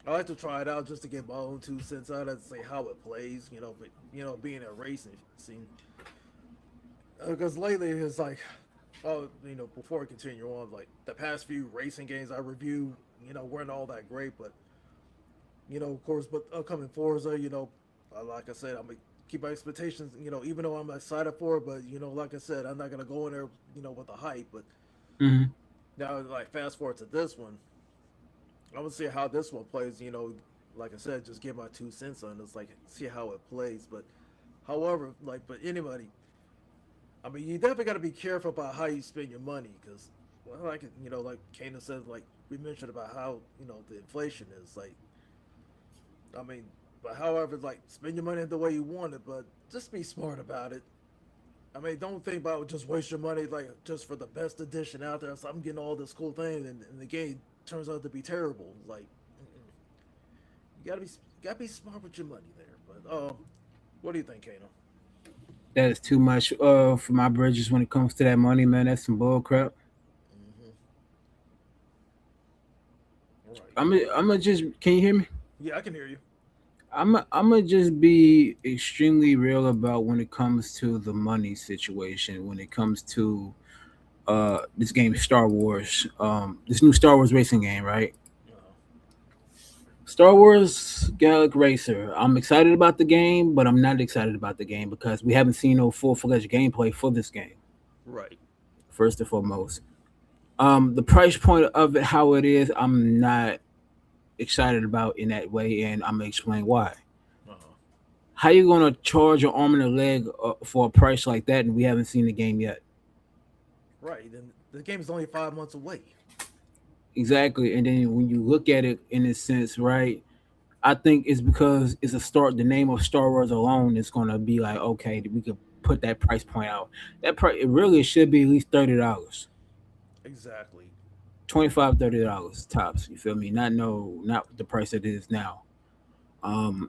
I like to try it out just to get my own 2 cents out and say how it plays. But being a racing scene, because lately it's like, oh, before I continue on, like the past few racing games I reviewed, weren't all that great, but of course, but upcoming Forza, like I said, I'm gonna keep my expectations, even though I'm excited for it, but like I said, I'm not gonna go in there, with the hype. But Hmm. now, like fast forward to this one, I'm gonna see how this one plays. Like I said, just give my 2 cents on this, like see how it plays. But however, but anybody, I mean, you definitely got to be careful about how you spend your money, because, well, like Kana said, like we mentioned about how the inflation is, like, I mean, but however, like spend your money the way you want it, but just be smart about it. I mean, don't think about just waste your money like just for the best edition out there. So I'm getting all this cool thing, and the game turns out to be terrible. Like, you gotta be smart with your money there. But what do you think, Kano? That is too much for my bridges when it comes to that money, man. That's some bull crap. Mm-hmm. Right. I'm gonna just. Can you hear me? Yeah, I can hear you. I'm gonna just be extremely real about when it comes to the money situation. When it comes to this game, Star Wars, this new Star Wars racing game, right? Uh, Star Wars Galactic Racer. I'm excited about the game, but I'm not excited about the game because we haven't seen no full fledged gameplay for this game. right. First and foremost, the price point of it, how it is, I'm not excited about in that way, and I'm gonna explain why. Uh, How you gonna charge your arm and a leg for a price like that, and we haven't seen the game yet? right. And the game is only 5 months away. Exactly. And then when you look at it in a sense, right? I think it's because it's a start. The name of Star Wars alone is gonna be like, okay, we could put that price point out. That price, it really should be at least $30, Exactly. 25, $30 tops. You feel me? Not no, not the price it is now.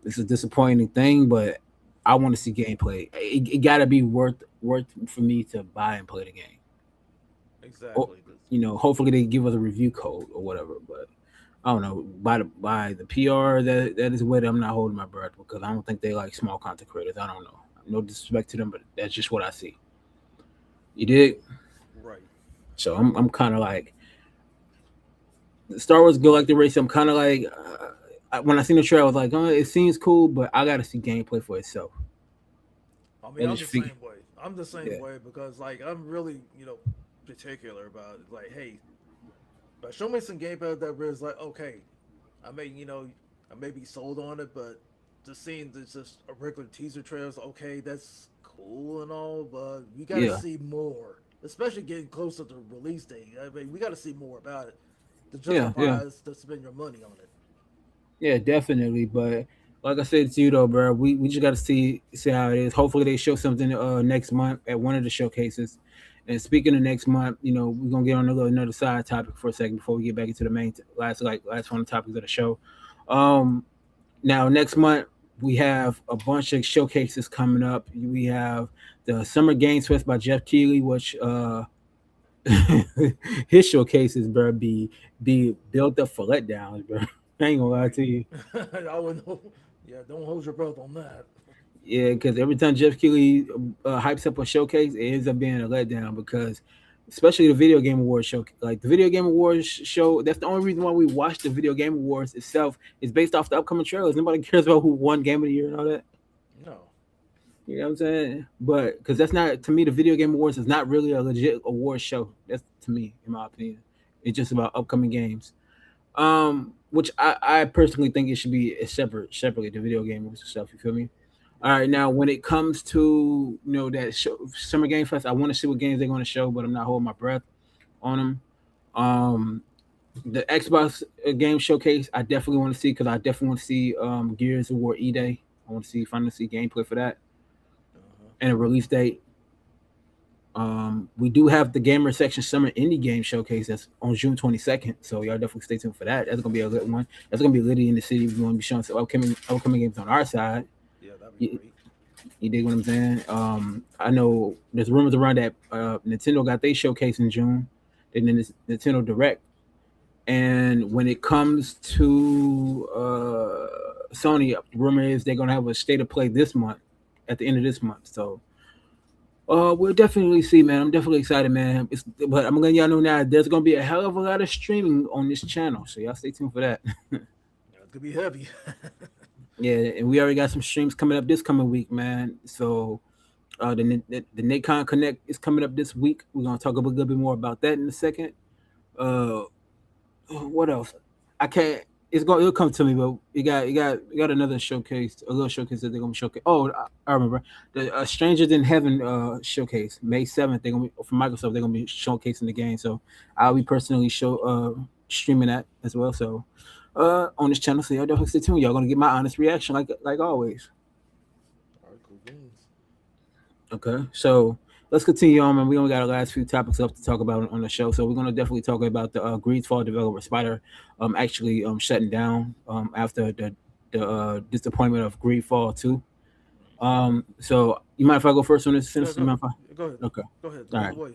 It's a disappointing thing, but I want to see gameplay. It gotta be worth for me to buy and play the game. Or, Exactly. hopefully they give us a review code or whatever. But I don't know. By the PR that is with it, I'm not holding my breath because I don't think they like small content creators. I don't know. No disrespect to them, but that's just what I see. You did. Right. So I'm kind of like Star Wars Galactic Race. I'm kind of like when I seen the trailer, I was like, oh, it seems cool, but I gotta see gameplay for itself. I mean, And I'm just the figure, same way. I'm the yeah, same way because, like, I'm really, particular about it. Like, hey, but show me some gameplay that is like, okay, I may, I may be sold on it, but just seeing this just a regular teaser trailer is okay. That's cool and all, but we got to yeah, see more, especially getting closer to release date. I mean, we got to see more about it to yeah. justify us to spend your money on it. Yeah, definitely. But like I said to you though, bro, we just got to see how it is. Hopefully they show something next month at one of the showcases. And speaking of next month, we're gonna get on another side topic for a second before we get back into the last one of the topics of the show. Um, Now next month we have a bunch of showcases coming up. We have the Summer Games Fest by Jeff Keighley, which his showcases, bro, be built up for letdowns, bro. I ain't gonna lie Right. to you. I would know. Yeah, don't hold your breath on that. Yeah, because every time Jeff Keighley hypes up a showcase, it ends up being a letdown because, especially the Video Game Awards show, like the Video Game Awards show, that's the only reason why we watch the Video Game Awards itself is based off the upcoming trailers. Nobody cares about who won Game of the Year and all that. No. You know what I'm saying? But because that's not to me, the Video Game Awards is not really a legit award show. That's to me, in my opinion. It's just about upcoming games. Which I personally think it should be a separately the video game stuff. You feel me? All Right. right, now when it comes to that Summer Game Fest, I want to see what games they're going to show, but I'm not holding my breath on them. Um, the Xbox game showcase, I definitely want to see because I definitely want to see Gears of War E Day. I want to see finally see gameplay for that Uh-huh. and a release date. We do have the Gamer Section Summer Indie Game Showcase that's on June 22nd, so y'all definitely stay tuned for that. That's gonna be a good one. That's gonna be Liddy in the city. We're gonna be showing some upcoming games on our side. Yeah, that'd be You, great. you dig what I'm saying? I know there's rumors around that Nintendo got their showcase in June, then this Nintendo Direct, and when it comes to Sony, rumor is they're gonna have a state of play this month, at the end of this month. So we'll definitely see, man. I'm definitely excited, man. But I'm letting y'all know now there's gonna be a hell of a lot of streaming on this channel, so y'all stay tuned for that. Yeah, it's gonna be heavy. Yeah, and we already got some streams coming up this coming week, man. So the Nacon Connect is coming up this week. We're gonna talk a little bit more about that in a second. Uh, what else? I can't. It'll come to me, but you got another showcase, a little showcase that they're gonna showcase. Oh, I remember the Stranger Than Heaven showcase, May 7th. They're gonna be from Microsoft. They're gonna be showcasing the game, so I'll be personally streaming that as well. So on this channel, so y'all definitely stay tuned. Y'all gonna get my honest reaction, like always. All right, cool beans. Okay, so let's continue on, man. We only got our last few topics left to talk about on the show, so we're gonna definitely talk about the Greedfall developer Spider, actually shutting down after the disappointment of Greedfall 2. So you mind if I go first on this? Yeah, Sinister? You mind if go ahead. okay, Go ahead. all All right, the way.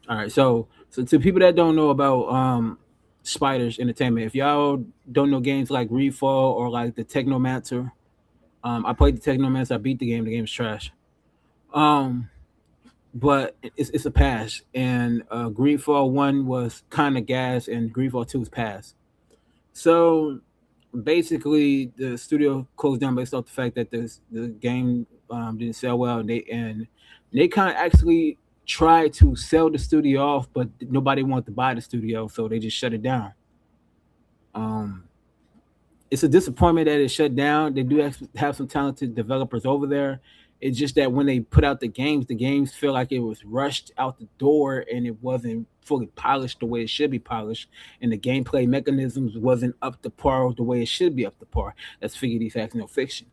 all right. So to people that don't know about Spider's Entertainment, if y'all don't know games like Greedfall or like the Technomancer, I played the Technomancer. I beat the game. The game's trash. Um, but it's a pass. And Greedfall 1 was kind of gas, and Greedfall 2 is pass. So basically, the studio closed down based off the fact that the game didn't sell well, and they kind of actually tried to sell the studio off, but nobody wanted to buy the studio, so they just shut it down. Um, it's a disappointment that it shut down. They do have some talented developers over there. It's just that when they put out the games feel like it was rushed out the door and it wasn't fully polished the way it should be polished, and the gameplay mechanisms wasn't up to par the way it should be up to par. That's figure these facts, no fiction.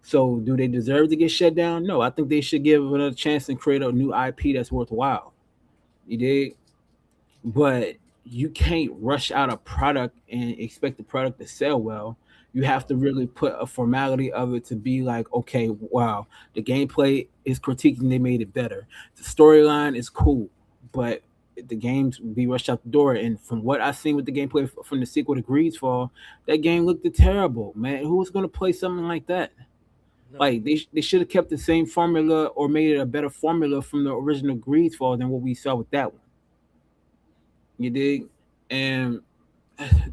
So, do they deserve to get shut down? No, I think they should give it another chance and create a new IP that's worthwhile. You dig? But you can't rush out a product and expect the product to sell well. You have to really put a formality of it to be like, okay, wow, the gameplay is critiquing, they made it better. The storyline is cool, but the games be rushed out the door. And from what I've seen with the gameplay from the sequel to Greedfall, that game looked terrible, man. Who was going to play something like that? No. Like they should have kept the same formula or made it a better formula from the original Greedfall than what we saw with that one. You dig? And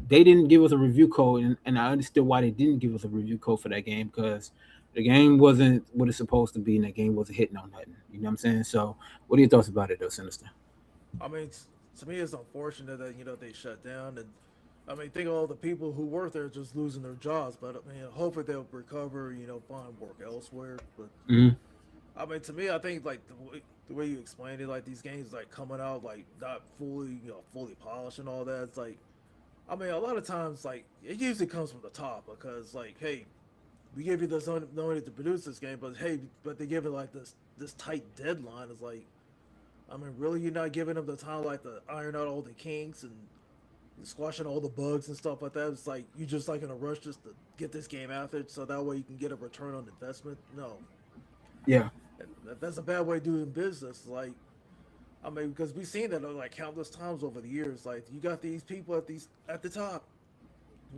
they didn't give us a review code, and I understood why they didn't give us a review code for that game because the game wasn't what it's supposed to be, and the game wasn't hitting on nothing. You know what I'm saying? So, what are your thoughts about it, though, Sinister? I mean, to me, it's unfortunate that they shut down, and I mean, think of all the people who work there just losing their jobs. But I mean, hopefully they'll recover. Find work elsewhere. But Mm-hmm. I mean, to me, I think like the way you explained it, like these games like coming out like not fully fully polished and all that. It's like, I mean, a lot of times like it usually comes from the top because like, hey, we give you this money to produce this game, but hey, but they give it like this tight deadline. It's like, I mean, really, you're not giving them the time like to iron out all the kinks and squashing all the bugs and stuff like that. It's like you just like in a rush just to get this game out there so that way you can get a return on investment. No, Yeah. that's a bad way of doing business. Like, I mean, because we've seen that like countless times over the years. Like, you got these people at the top.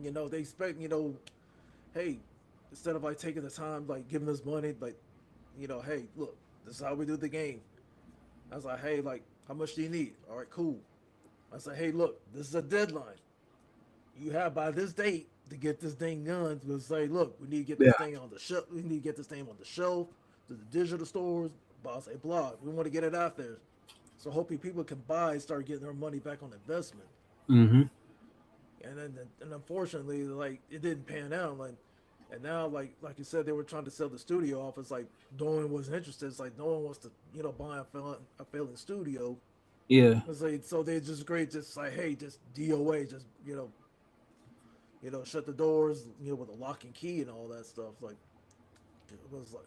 They expect hey, instead of like taking the time like giving us money, like, hey, look, this is how we do the game. I was like, hey, like, how much do you need? All right, cool. I said, hey, look, this is a deadline. You have by this date to get this thing done. To say, look, we need to get Yeah. this thing on the shelf. We need to get this thing on the shelf to the digital stores. Blah, say, blah. We want to get it out there, so hopefully people can buy, and start getting their money back on investment. Mm-hmm. And unfortunately, like it didn't pan out. Like, and now, like you said, they were trying to sell the studio off. It's like no one was interested. It's like no one wants to buy a failing studio. Yeah. It's like, so they just great, just like, hey, just DOA, just shut the doors, with a lock and key and all that stuff. Like, it was like,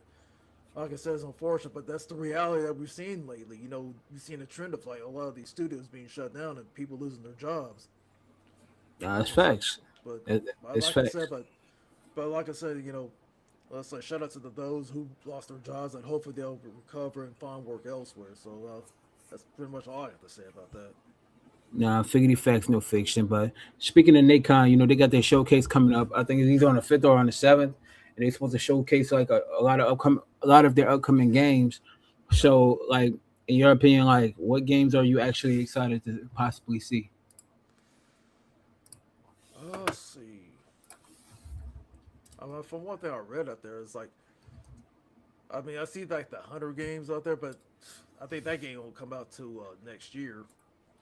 like I said, it's unfortunate, but that's the reality that we've seen lately. You've seen a trend of like a lot of these studios being shut down and people losing their jobs. It's So, facts. but It's like I said, facts. but like I said, let's say shout out to those who lost their jobs and hopefully they'll recover and find work elsewhere. So that's pretty much all I have to say about that. Nah, figgity facts, no fiction. But speaking of Nacon, they got their showcase coming up. I think it's either on the 5th or on the 7th, and they're supposed to showcase like a lot of their upcoming games. So, like, in your opinion, like, what games are you actually excited to possibly see? Let's see. I mean, from one thing I read out there, it's like I mean I see like the 100 games out there, but I think that game will come out to next year.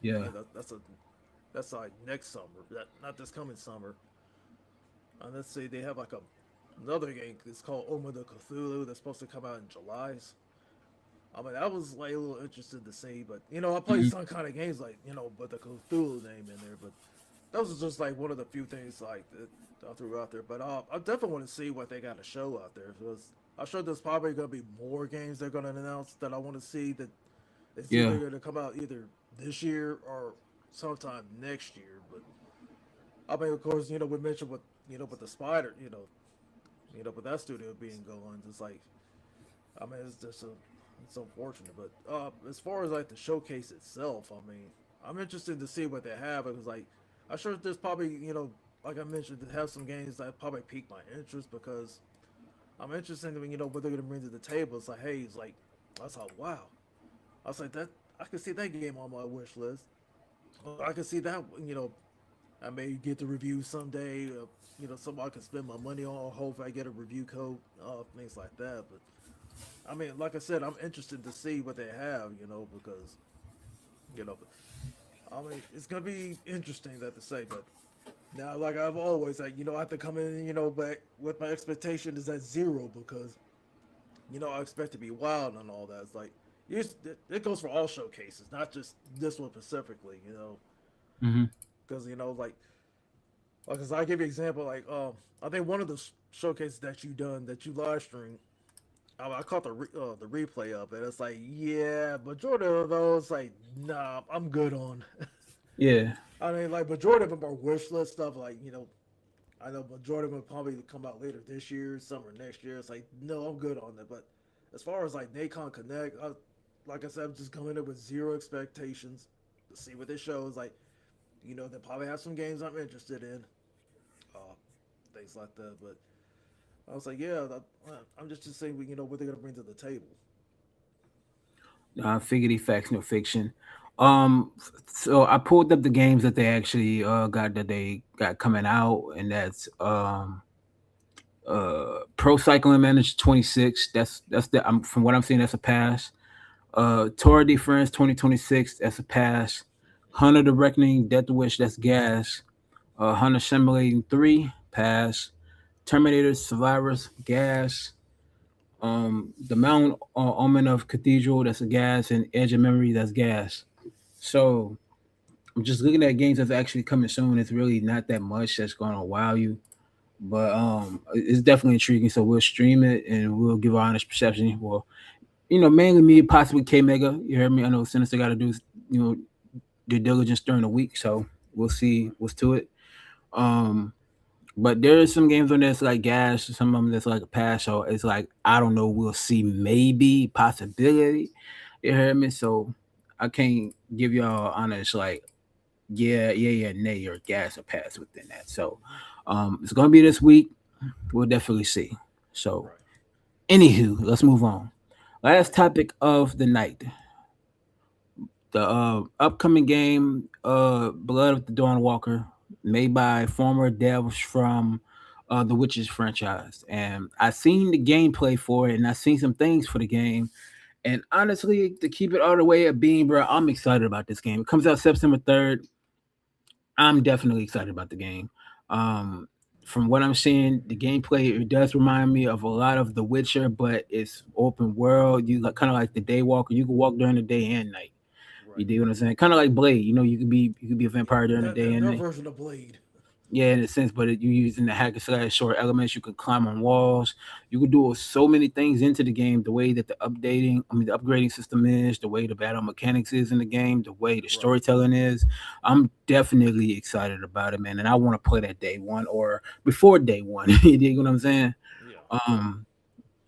Yeah. That's like next summer, not this coming summer. And let's see, they have like another game. It's called Oma the Cthulhu that's supposed to come out in July. I mean, I was like a little interested to see, but I played Mhm. some kind of games like with the Cthulhu name in there. But that was just like one of the few things like that I threw out there. But I definitely want to see what they got to show out there because I'm sure there's probably going to be more games they're going to announce that I want to see. That it's either Yeah. going to come out either this year or sometime next year. But I mean, of course, we mentioned with the spider, with that studio being gone, it's like I mean, it's unfortunate, but as far as like the showcase itself, I mean, I'm interested to see what they have because like I'm sure there's probably like I mentioned, to have some games that probably pique my interest because I'm interested in what they're gonna bring to the table. It's like, hey, it's like I was like, wow, I was like that I could see that game on my wish list. I could see that I may get the review someday. Somebody can spend my money on. Hopefully, I get a review code, things like that. But I mean, like I said, I'm interested to see what they have, because you know, I mean, it's gonna be interesting that to say. But now, like I've always, like I have to come in, back with my expectation is at zero because I expect to be wild and all that. It's like it goes for all showcases, not just this one specifically, Hmm. because as I give you an example, like I think one of the showcases that you done that you live streamed, I caught the replay of it. It's like, yeah, majority of those, like, nah, I'm good on. Yeah. I mean, like, majority of them are wish list stuff. Like, I know majority of them probably come out later this year, summer next year. It's like, no, I'm good on that. But as far as like Nacon Connect, like I said, I'm just coming in with zero expectations to see what this shows. Like, they probably have some games I'm interested in, uh, things like that. But I was like, yeah, I'm just saying, what they're gonna bring to the table. Figgity facts, no fiction. So I pulled up the games that they actually got coming out, and that's Pro Cycling Manager 26. That's the from what I'm seeing, that's a pass. Tour de France 2026, that's a pass. Hunter the Reckoning, Death Wish, that's gas. Hunter Simulating 3, pass. Terminator Survivors, gas. The Mount Omen of Cathedral, that's a gas, and Edge of Memory, that's gas. So I'm just looking at games that's actually coming soon. It's really not that much that's going to wow you, but it's definitely intriguing. So we'll stream it and we'll give our honest perception. Well, mainly me, possibly K Mega. You heard me. I know Sinister got to do you know due diligence during the week, so we'll see Right. what's to it. Um, but there is some games on that's like gas, some of them that's like a pass. So it's like I don't know. We'll see, maybe possibility. You heard me. So I can't give y'all honest like yeah, nay or gas or pass within that. So it's gonna be this week. We'll definitely see. So Right. anywho, let's move on. Last topic of the night. The upcoming game, Blood of the Dawn Walker, made by former devs from the Witches franchise, and I seen the gameplay for it, and I seen some things for the game. And honestly, to keep it all the way at being, bro, I'm excited about this game. It comes out September 3rd. I'm definitely excited about the game. Um, from what I'm seeing, the gameplay it does remind me of a lot of The Witcher, but it's open world. You like kind of like the Daywalker. You can walk during the day and night. You Right. do what I'm saying? Kind of like Blade. You could be a Yeah. vampire during the day That and their night. version of Blade. Yeah, in a sense, but you using the hack and slash short elements, you can climb on walls. You can do so many things into the game. The way that the upgrading system is, the way the battle mechanics is in the game, the way the Right. storytelling is. I'm definitely excited about it, man. And I want to play that day one or before day one. You dig what I'm saying? Yeah. Um,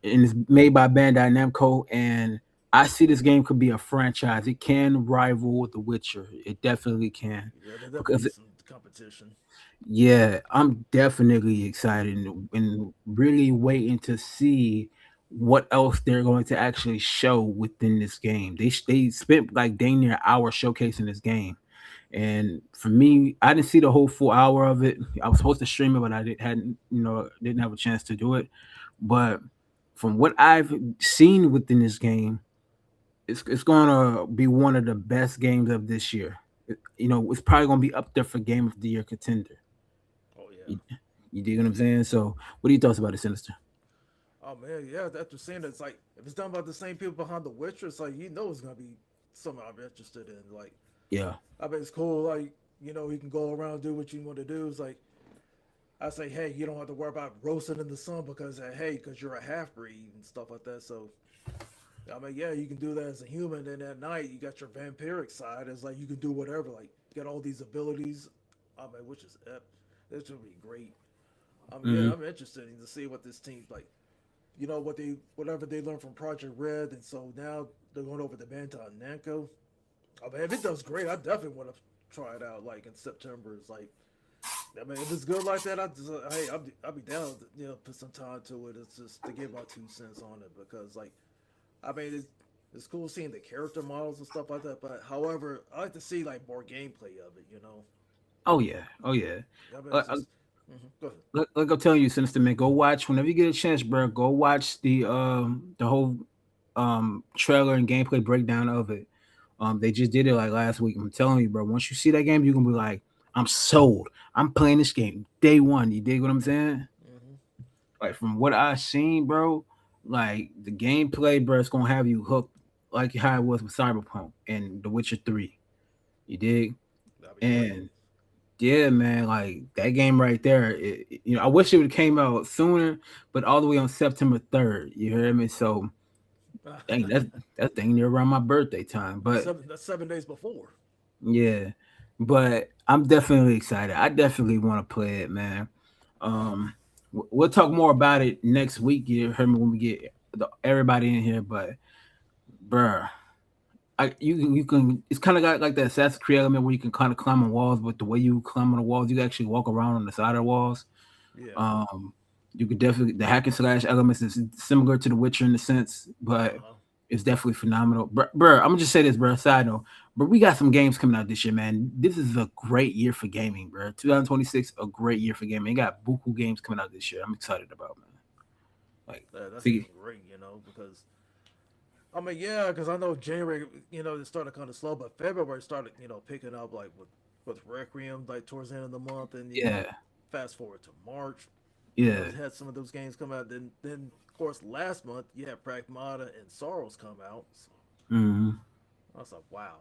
and it's made by Bandai Namco, and I see this game could be a franchise. It can rival The Witcher. It definitely can Yeah, there definitely because be some competition. yeah, I'm definitely excited and really waiting to see what else they're going to actually show within this game. They spent like dang near an hour showcasing this game, and for me, I didn't see the whole full hour of it. I was supposed to stream it, but hadn't didn't have a chance to do it. But from what I've seen within this game, it's gonna be one of the best games of this year. It's probably gonna be up there for Game of the Year contender. Oh yeah. You, you dig what I'm saying? So, what are your thoughts about it, Sinister? Oh man, yeah. After seeing it, it's like if it's done by the same people behind The Witcher, it's like it's gonna be something I'm interested in. Like Yeah. I bet it's cool. Like you can go around do what you want to do. It's like I say, hey, you don't have to worry about roasting in the sun because hey, because you're a half breed and stuff like that. So I mean, yeah, you can do that as a human. And at night, you got your vampiric side. It's like you can do whatever. Like you got all these abilities. I mean, which is that's gonna be great. Hmm. Yeah, I'm interested in to see what this team like. Whatever they learned from Project Red, and so now they're going over to Bandai Namco. I mean, if it does great, I definitely want to try it out. Like in September, it's like I mean, if it's good like that, hey, I'll be down. To, put some time to it. It's just to give my 2 cents on it because like I mean, it's cool seeing the character models and stuff like that. But however, I like to see like more gameplay of it. Oh yeah. Oh yeah. I mean, Uh, it's uh, just go ahead. like I'm telling you, Sinister man, go watch whenever you get a chance, bro. Go watch the whole trailer and gameplay breakdown of it. They just did it like last week. I'm telling you, bro. Once you see that game, you're gonna be like, I'm sold. I'm playing this game day one. You dig what I'm saying? Hmm. Like from what I've seen, bro, like the gameplay, bro, it's gonna have you hooked like how it was with Cyberpunk and The Witcher 3. You dig? That'd be great. And yeah, man, like that game right there. I wish it would have came out sooner, but all the way on September 3rd. You hear me? So dang, that's dang near around my birthday time. But That's 7 days before. yeah, but I'm definitely excited. I definitely want to play it, man. Um, we'll talk more about it next week. You heard me when we get everybody in here, but bruh, you can. It's kind of got like that Assassin's Creed element where you can kind of climb on walls, but the way you climb on the walls, you can actually walk around on the side of the walls. Yeah. Um, you could definitely the hack and slash elements is similar to The Witcher in a sense, but Uh huh. it's definitely phenomenal. Bruh, I'm gonna just say this, bro. Side note, but we got some games coming out this year, man. This is a great year for gaming, bro. 2026, a great year for gaming. We got buku games coming out this year. I'm excited about, man. Like, That's see, even great. Because I mean, yeah, because I know January, it started kind of slow, but February started, picking up like with Requiem, like towards the end of the month, and yeah, fast forward to March, yeah. it had some of those games come out. Then of course last month you had Pragmata and Sorrows come out. So Hmm. I was like, wow.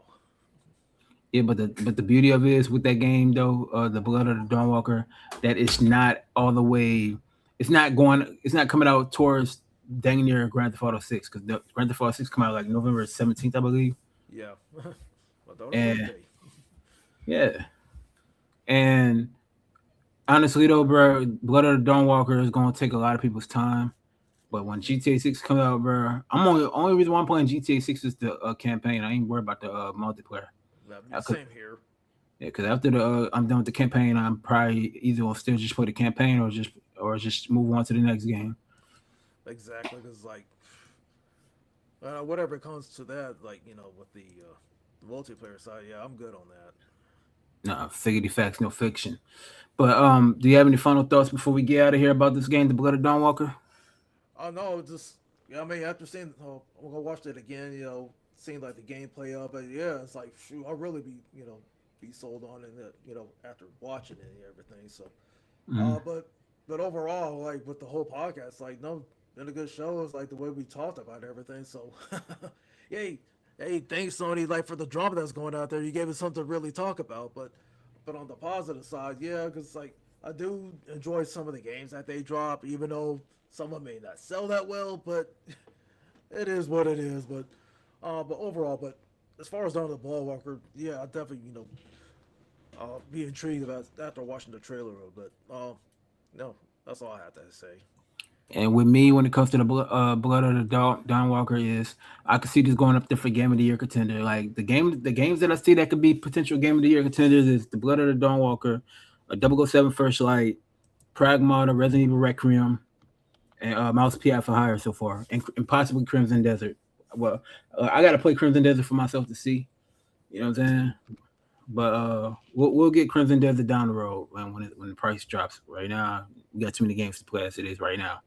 Yeah, but the beauty of it is with that game though, the Blood of the Dawnwalker, that it's not all the way. It's not coming out towards dang near Grand Theft Auto 6 because the Grand Theft Auto 6 come out like November 17th, I believe. Yeah, my daughter's And birthday. yeah, and honestly though, bro, Blood of the Dawnwalker is gonna take a lot of people's time. But when Hmm. GTA 6 comes out, bro, only reason why I'm playing GTA 6 is the campaign. I ain't worried about the multiplayer. Cause, Same here. yeah, because after the I'm done with the campaign, I'm probably either gonna still just play the campaign or just move on to the next game. Exactly, because like whatever comes to that, like with the multiplayer side, yeah, I'm good on that. Nah, figure facts, no fiction. But do you have any final thoughts before we get out of here about this game, The Blood of Dawnwalker? Oh no, just yeah. I mean, after seeing, I'm gonna watch it again. Seeing like the gameplay of it. Yeah, it's like shoot, I'll really be sold on it. After watching it and everything. So, Mm-hmm. but overall, like with the whole podcast, like no, been a good show. It's like the way we talked about everything. So, yay, hey, thanks Sony, like for the drama that's going out there. You gave us something to really talk about. But on the positive side, yeah, because like I do enjoy some of the games that they drop, even though some of them may not sell that well. But it is what it is. But overall, but as far as Dawn of the Ball Walker, yeah, I definitely be intrigued about after watching the trailer. But no, that's all I have to say. And with me, when it comes to the blood of the Don Walker, is I could see this going up there for game of the year contender. Like the games that I see that could be potential game of the year contenders is the blood of the Dawn Walker, a 007 First Light, Pragmata, Resident Evil Requiem, and Mouse PI for Hire so far, and possibly Crimson Desert. Well, I got to play Crimson Desert for myself to see. You know what I'm saying? But we'll get Crimson Desert down the road when the price drops. Right now, we got too many games to play as it is right now.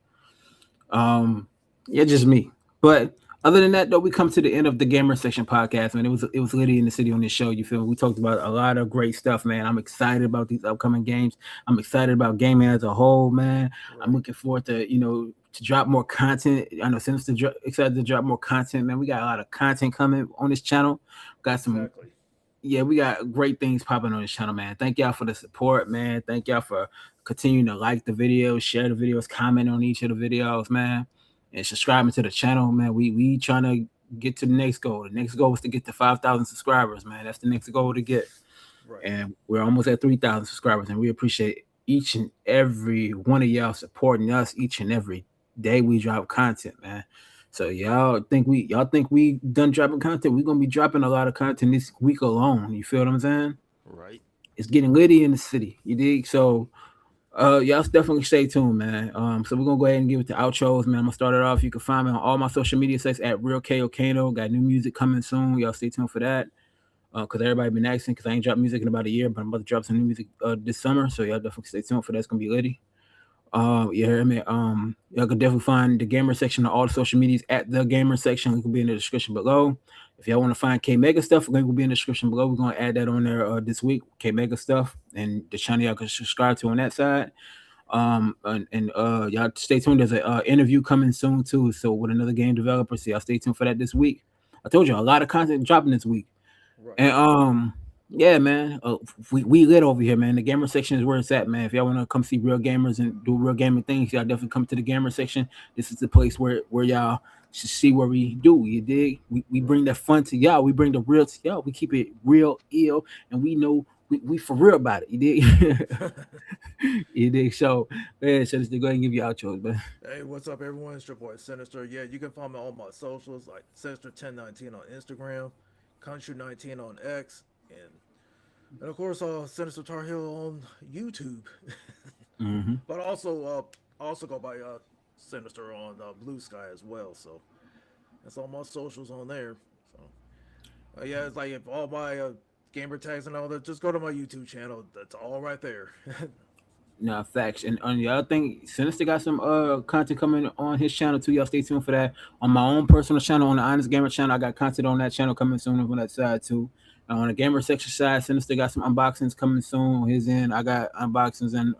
Yeah, just me. But other than that, though, we come to the end of the gamer section podcast, man. It was Liddy in the city on this show. You feel me? We talked about a lot of great stuff, man. I'm excited about these upcoming games. I'm excited about gaming as a whole, man. Right. I'm looking forward to to drop more content. I know since excited to drop more content, man. We got a lot of content coming on this channel. Got some. Exactly. Yeah, we got great things popping on this channel, man. Thank y'all for the support, man. Thank y'all for continuing to like the videos, share the videos, comment on each of the videos, man, and subscribing to the channel, man. We trying to get to the next goal. The next goal is to get to 5,000 subscribers, man. That's the next goal to get. Right. And we're almost at 3,000 subscribers, and we appreciate each and every one of y'all supporting us each and every day we drop content, man. So y'all think we done dropping content? We're gonna be dropping a lot of content this week alone. You feel what I'm saying? Right. It's getting litty in the city. You dig? So y'all definitely stay tuned, man. So we're gonna go ahead and give it to outros, man. I'm gonna start it off. You can find me on all my social media sites at Real KO Kano. Got new music coming soon. Y'all stay tuned for that. Because everybody been asking, because I ain't dropped music in about a year, but I'm about to drop some new music this summer. So y'all definitely stay tuned for that. It's gonna be litty. You hear me? Y'all can definitely find the gamer section on all the social medias at the gamer section. Link will be in the description below. If y'all want to find K Mega stuff, link will be in the description below. We're gonna add that on there this week. K Mega stuff and the channel y'all can subscribe to on that side. And y'all stay tuned. There's an interview coming soon too. So with another game developer, so y'all stay tuned for that this week. I told you a lot of content dropping this week. Right. And yeah, man, we lit over here, man. The gamer section is where it's at, man. If y'all want to come see real gamers and do real gaming things, y'all definitely come to the gamer section. This is the place where y'all should see what we do. You dig? We bring that fun to y'all. We bring the real to y'all. We keep it real, ill, and we know we for real about it. You dig? You dig? So, man, so just to go ahead and give you outros, man. Hey, what's up, everyone? It's your boy Sinister. Yeah, you can follow me on all my socials like Sinister1019 on Instagram, Country19 on X, and of course, Sinister Tar Heel on YouTube. Mm-hmm. But also go by Sinister on Blue Sky as well. So that's all my socials on there. So yeah, it's like if all my gamer tags and all that, just go to my YouTube channel. That's all right there. Nah, facts. And on the other thing, Sinister got some content coming on his channel too. Y'all stay tuned for that. On my own personal channel, on the Honest Gamer channel, I got content on that channel coming soon on that side too. On the gamer section side, Sinister got some unboxings coming soon on his end. I got unboxings and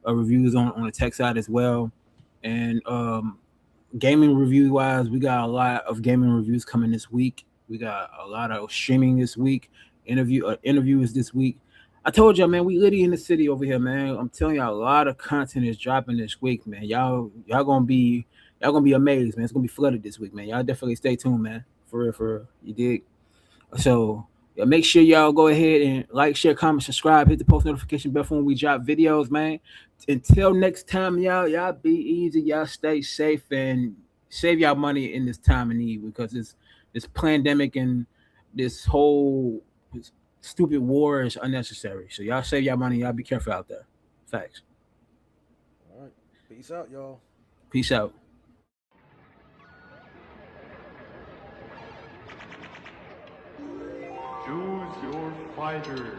reviews on the tech side as well. And gaming review wise, we got a lot of gaming reviews coming this week. We got a lot of streaming this week. Interviews this week. I told y'all, man, we litty in the city over here, man. I'm telling y'all, a lot of content is dropping this week, man. Y'all gonna be amazed, man. It's gonna be flooded this week, man. Y'all definitely stay tuned, man. For real. You dig? So yeah, make sure y'all go ahead and like, share, comment, subscribe, hit the post notification bell for when we drop videos, man. Until next time, y'all be easy, y'all stay safe and save y'all money in this time of need because this pandemic and this whole stupid war is unnecessary. So y'all save y'all money, y'all be careful out there. Facts. All right. Peace out, y'all. Peace out. Choose your fighter.